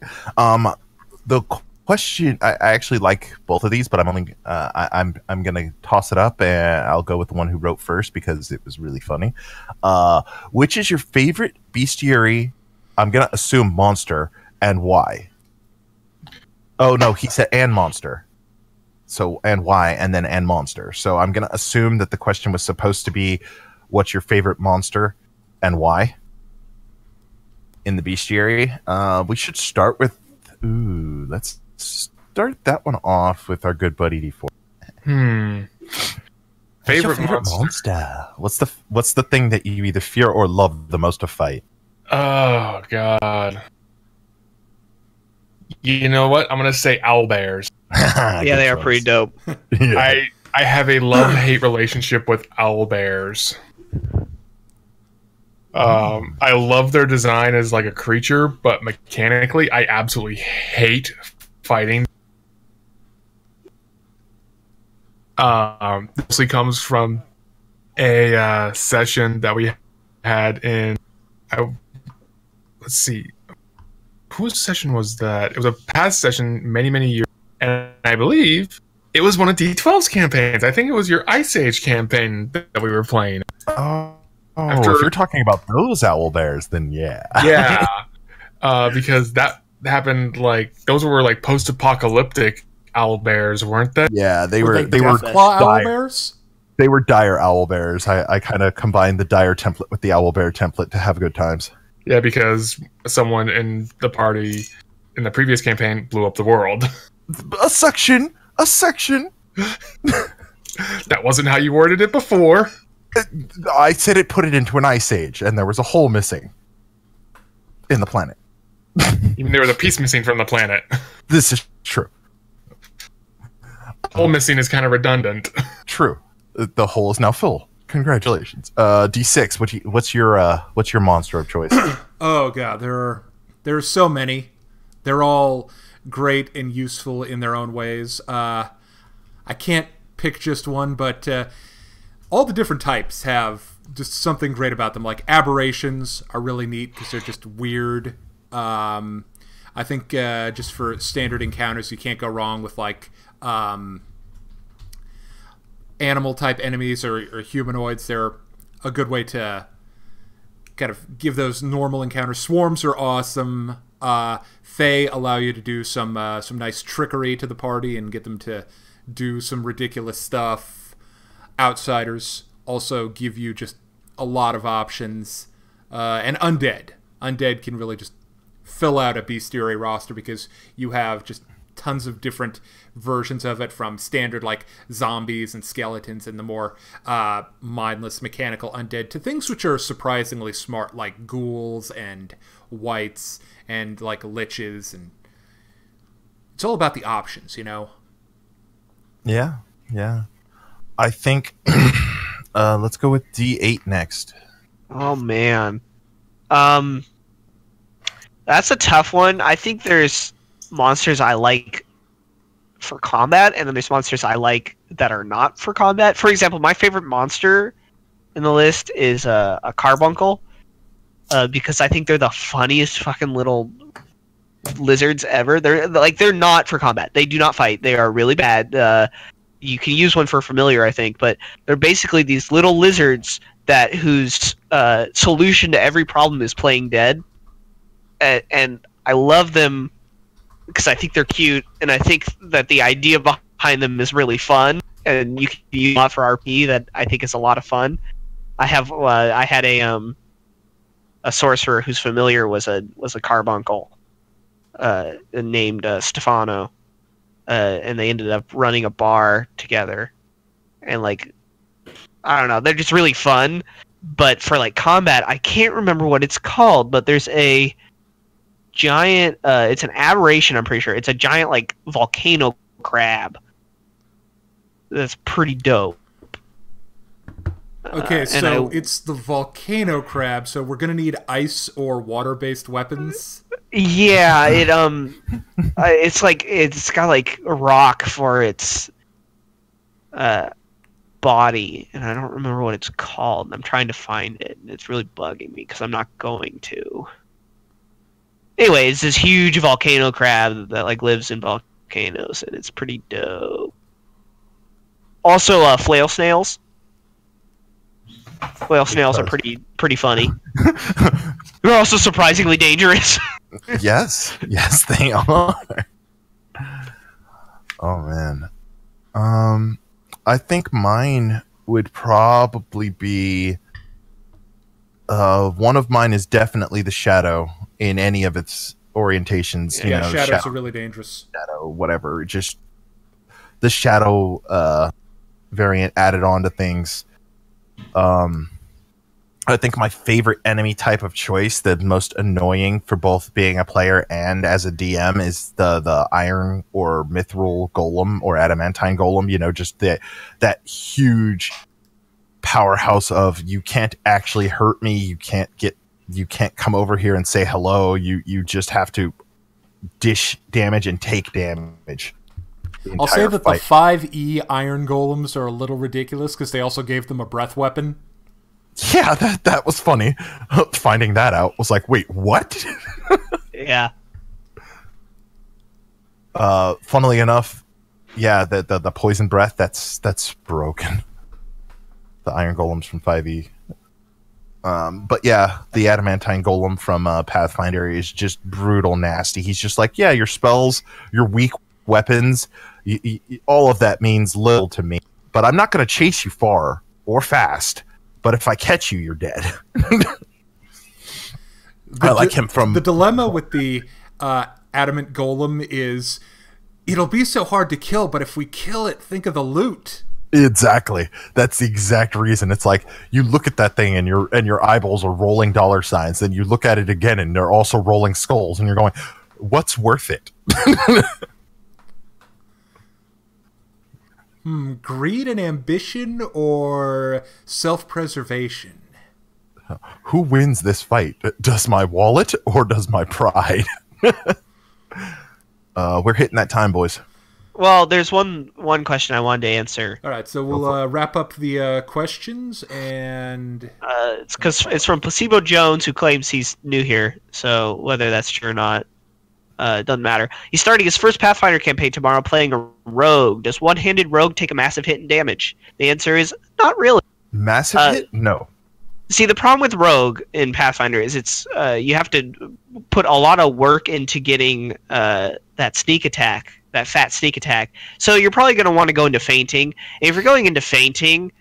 The question, I actually like both of these, but I'm gonna toss it up, and I'll go with the one who wrote first because it was really funny. Which is your favorite bestiary? I'm gonna assume monster, and why? Oh no, he said and monster. So, and why, and then and monster. So I'm going to assume that the question was supposed to be, what's your favorite monster and why in the bestiary? We should start with, let's start that one off with our good buddy D4. Favorite monster? What's the thing that you either fear or love the most to fight? Oh, God. You know what? I'm going to say owlbears. Yeah, they are pretty dope. Yeah. I have a love-hate relationship with owlbears. I love their design as like a creature, but mechanically, I absolutely hate fighting. This mostly comes from a session that we had in... let's see. Whose session was that? It was a past session many, many years. And I believe it was one of D12's campaigns. I think it was your Ice Age campaign that we were playing. If you're talking about those owlbears, then yeah. Yeah. Because that happened, like, those were like post-apocalyptic owlbears, weren't they? Yeah, they were claw owlbears? They were dire owlbears. I kind of combined the dire template with the owlbear template to have good times. Yeah, because someone in the party in the previous campaign blew up the world. A section. That wasn't how you worded it before. I said it put it into an ice age, and there was a hole missing in the planet. Even there was a piece missing from the planet. This is true. Hole missing is kind of redundant. True. The hole is now full. Congratulations. D6. What's your monster of choice? Oh god, there are so many. They're all great and useful in their own ways. I can't pick just one, but all the different types have just something great about them. Like aberrations are really neat because they're just weird. I think just for standard encounters, you can't go wrong with like animal type enemies or humanoids. They're a good way to kind of give those normal encounters. Swarms are awesome. Fae allow you to do some nice trickery to the party and get them to do some ridiculous stuff. Outsiders also give you just a lot of options. And undead can really just fill out a bestiary roster because you have just tons of different versions of it, from standard like zombies and skeletons and the more mindless mechanical undead to things which are surprisingly smart like ghouls and wights and like liches, and it's all about the options, you know? Yeah. I think let's go with D8 next. Oh man. That's a tough one. I think there's monsters I like for combat, and then there's monsters I like that are not for combat. For example, my favorite monster in the list is a carbuncle, because I think they're the funniest fucking little lizards ever. They're not for combat. They do not fight. They are really bad. You can use one for familiar, I think, but they're basically these little lizards whose solution to every problem is playing dead. And I love them because I think they're cute, and I think that the idea behind them is really fun, and you can use a lot for RP that I think is a lot of fun. I had a sorcerer whose familiar was a carbuncle named Stefano, and they ended up running a bar together, and like, I don't know, they're just really fun. But for like combat, I can't remember what it's called, but there's a giant it's an aberration, I'm pretty sure. It's a giant like volcano crab. That's pretty dope. Okay, so it's the volcano crab, so we're gonna need ice or water-based weapons. Yeah, it's like it's got like a rock for its body, and I don't remember what it's called. I'm trying to find it, and it's really bugging me because I'm not going to. Anyway, it's this huge volcano crab that like lives in volcanoes, and it's pretty dope. Also, flail snails. Flail snails are pretty funny. They're also surprisingly dangerous. Yes, they are. Oh man, I think mine would probably be. One of mine is definitely the shadow in any of its orientations. Yeah, shadows are really dangerous. Shadow, whatever, just the shadow variant added on to things. I think my favorite enemy type of choice, the most annoying for both being a player and as a DM, is the iron or mithril golem or adamantine golem. You know, just that huge powerhouse of you can't actually hurt me, you can't come over here and say hello. You just have to dish damage and take damage. I'll say that the 5e iron golems are a little ridiculous because they also gave them a breath weapon. Yeah, that was funny. Finding that out was like, wait, what? Yeah. Funnily enough, yeah, the poison breath that's broken. The iron golems from 5e. But yeah, the adamantine golem from Pathfinder is just brutal nasty. He's just like, yeah, your spells, your weak weapons, all of that means little to me. But I'm not going to chase you far or fast. But if I catch you, you're dead. I like him from... The dilemma with the adamant golem is it'll be so hard to kill, but if we kill it, think of the loot. Exactly. That's the exact reason. It's like you look at that thing and your eyeballs are rolling dollar signs. Then you look at it again and they're also rolling skulls. And you're going, what's worth it? Greed and ambition or self-preservation? Who wins this fight? Does my wallet or does my pride? We're hitting that time, boys. Well, there's one question I wanted to answer. All right, so we'll wrap up the questions, and it's because it's from Placebo Jones, who claims he's new here. So whether that's true or not, it doesn't matter. He's starting his first Pathfinder campaign tomorrow, playing a rogue. Does one-handed rogue take a massive hit in damage? The answer is not really. Massive hit? No. See, the problem with rogue in Pathfinder is it's you have to put a lot of work into getting that sneak attack. That fat sneak attack. So you're probably going to want to go into fainting. And if you're going into fainting,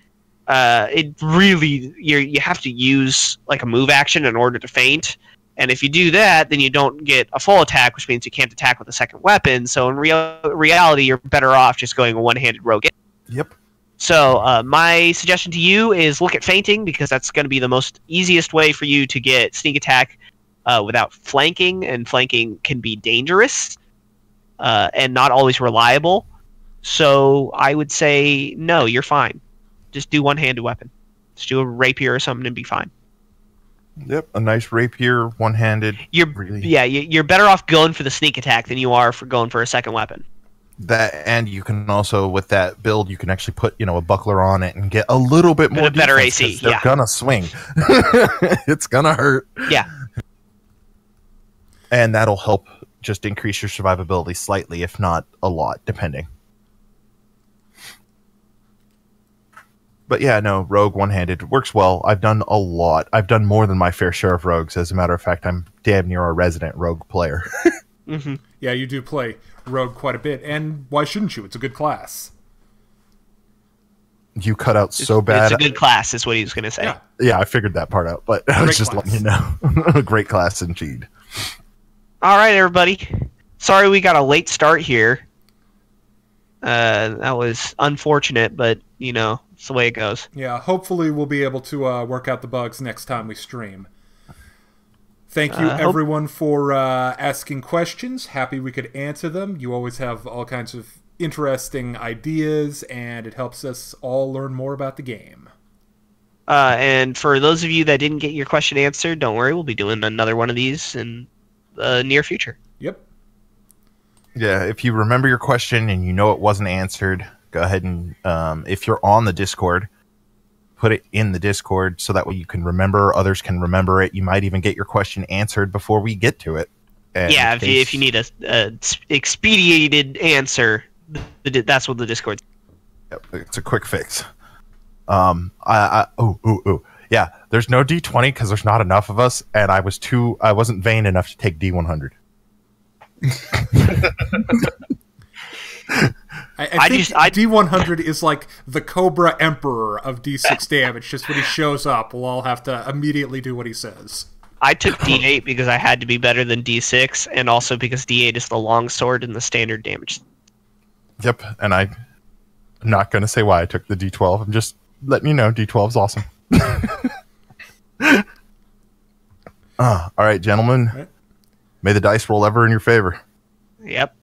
it really you have to use like a move action in order to feint. And if you do that, then you don't get a full attack, which means you can't attack with a second weapon. So in reality, you're better off just going a one-handed rogue. Yep. So my suggestion to you is look at fainting, because that's going to be the most easiest way for you to get sneak attack without flanking, and flanking can be dangerous. And not always reliable. So I would say, no, you're fine. Just do one-handed weapon. Just do a rapier or something and be fine. Yep, a nice rapier, one-handed. You're better off going for the sneak attack than you are for going for a second weapon. That, and you can also, with that build, you can actually put, a buckler on it and get a little bit more better AC. They're gonna swing. It's gonna hurt. Yeah. And that'll help just increase your survivability slightly, if not a lot, depending. But yeah, no, rogue one-handed works well. I've done a lot. I've done more than my fair share of rogues. As a matter of fact, I'm damn near a resident rogue player. Mm-hmm. Yeah, you do play rogue quite a bit, and why shouldn't you? It's a good class. You cut out so bad. It's a good class, is what he was going to say. Yeah, I figured that part out, but I was just letting you know. A great class indeed. All right, everybody. Sorry we got a late start here. That was unfortunate, but, it's the way it goes. Yeah, hopefully we'll be able to work out the bugs next time we stream. Thank you, everyone, for asking questions. Happy we could answer them. You always have all kinds of interesting ideas, and it helps us all learn more about the game. And for those of you that didn't get your question answered, don't worry, we'll be doing another one of these in the near future. Yep. Yeah, if you remember your question and you know it wasn't answered, go ahead and, if you're on the Discord, put it in the Discord so that way you can remember, others can remember it. You might even get your question answered before we get to it. And yeah, if you need a expedited answer, that's what the Discord. Yep, it's a quick fix. Yeah, there's no D20 because there's not enough of us, and I wasn't vain enough to take D100. I think D100 is like the Cobra Emperor of D6 damage. Just when he shows up, we'll all have to immediately do what he says. I took D8 because I had to be better than D6, and also because D8 is the long sword and the standard damage. Yep, and I'm not going to say why I took the D12. I'm just letting you know D12 is awesome. All right, gentlemen. Right. May the dice roll ever in your favor. Yep.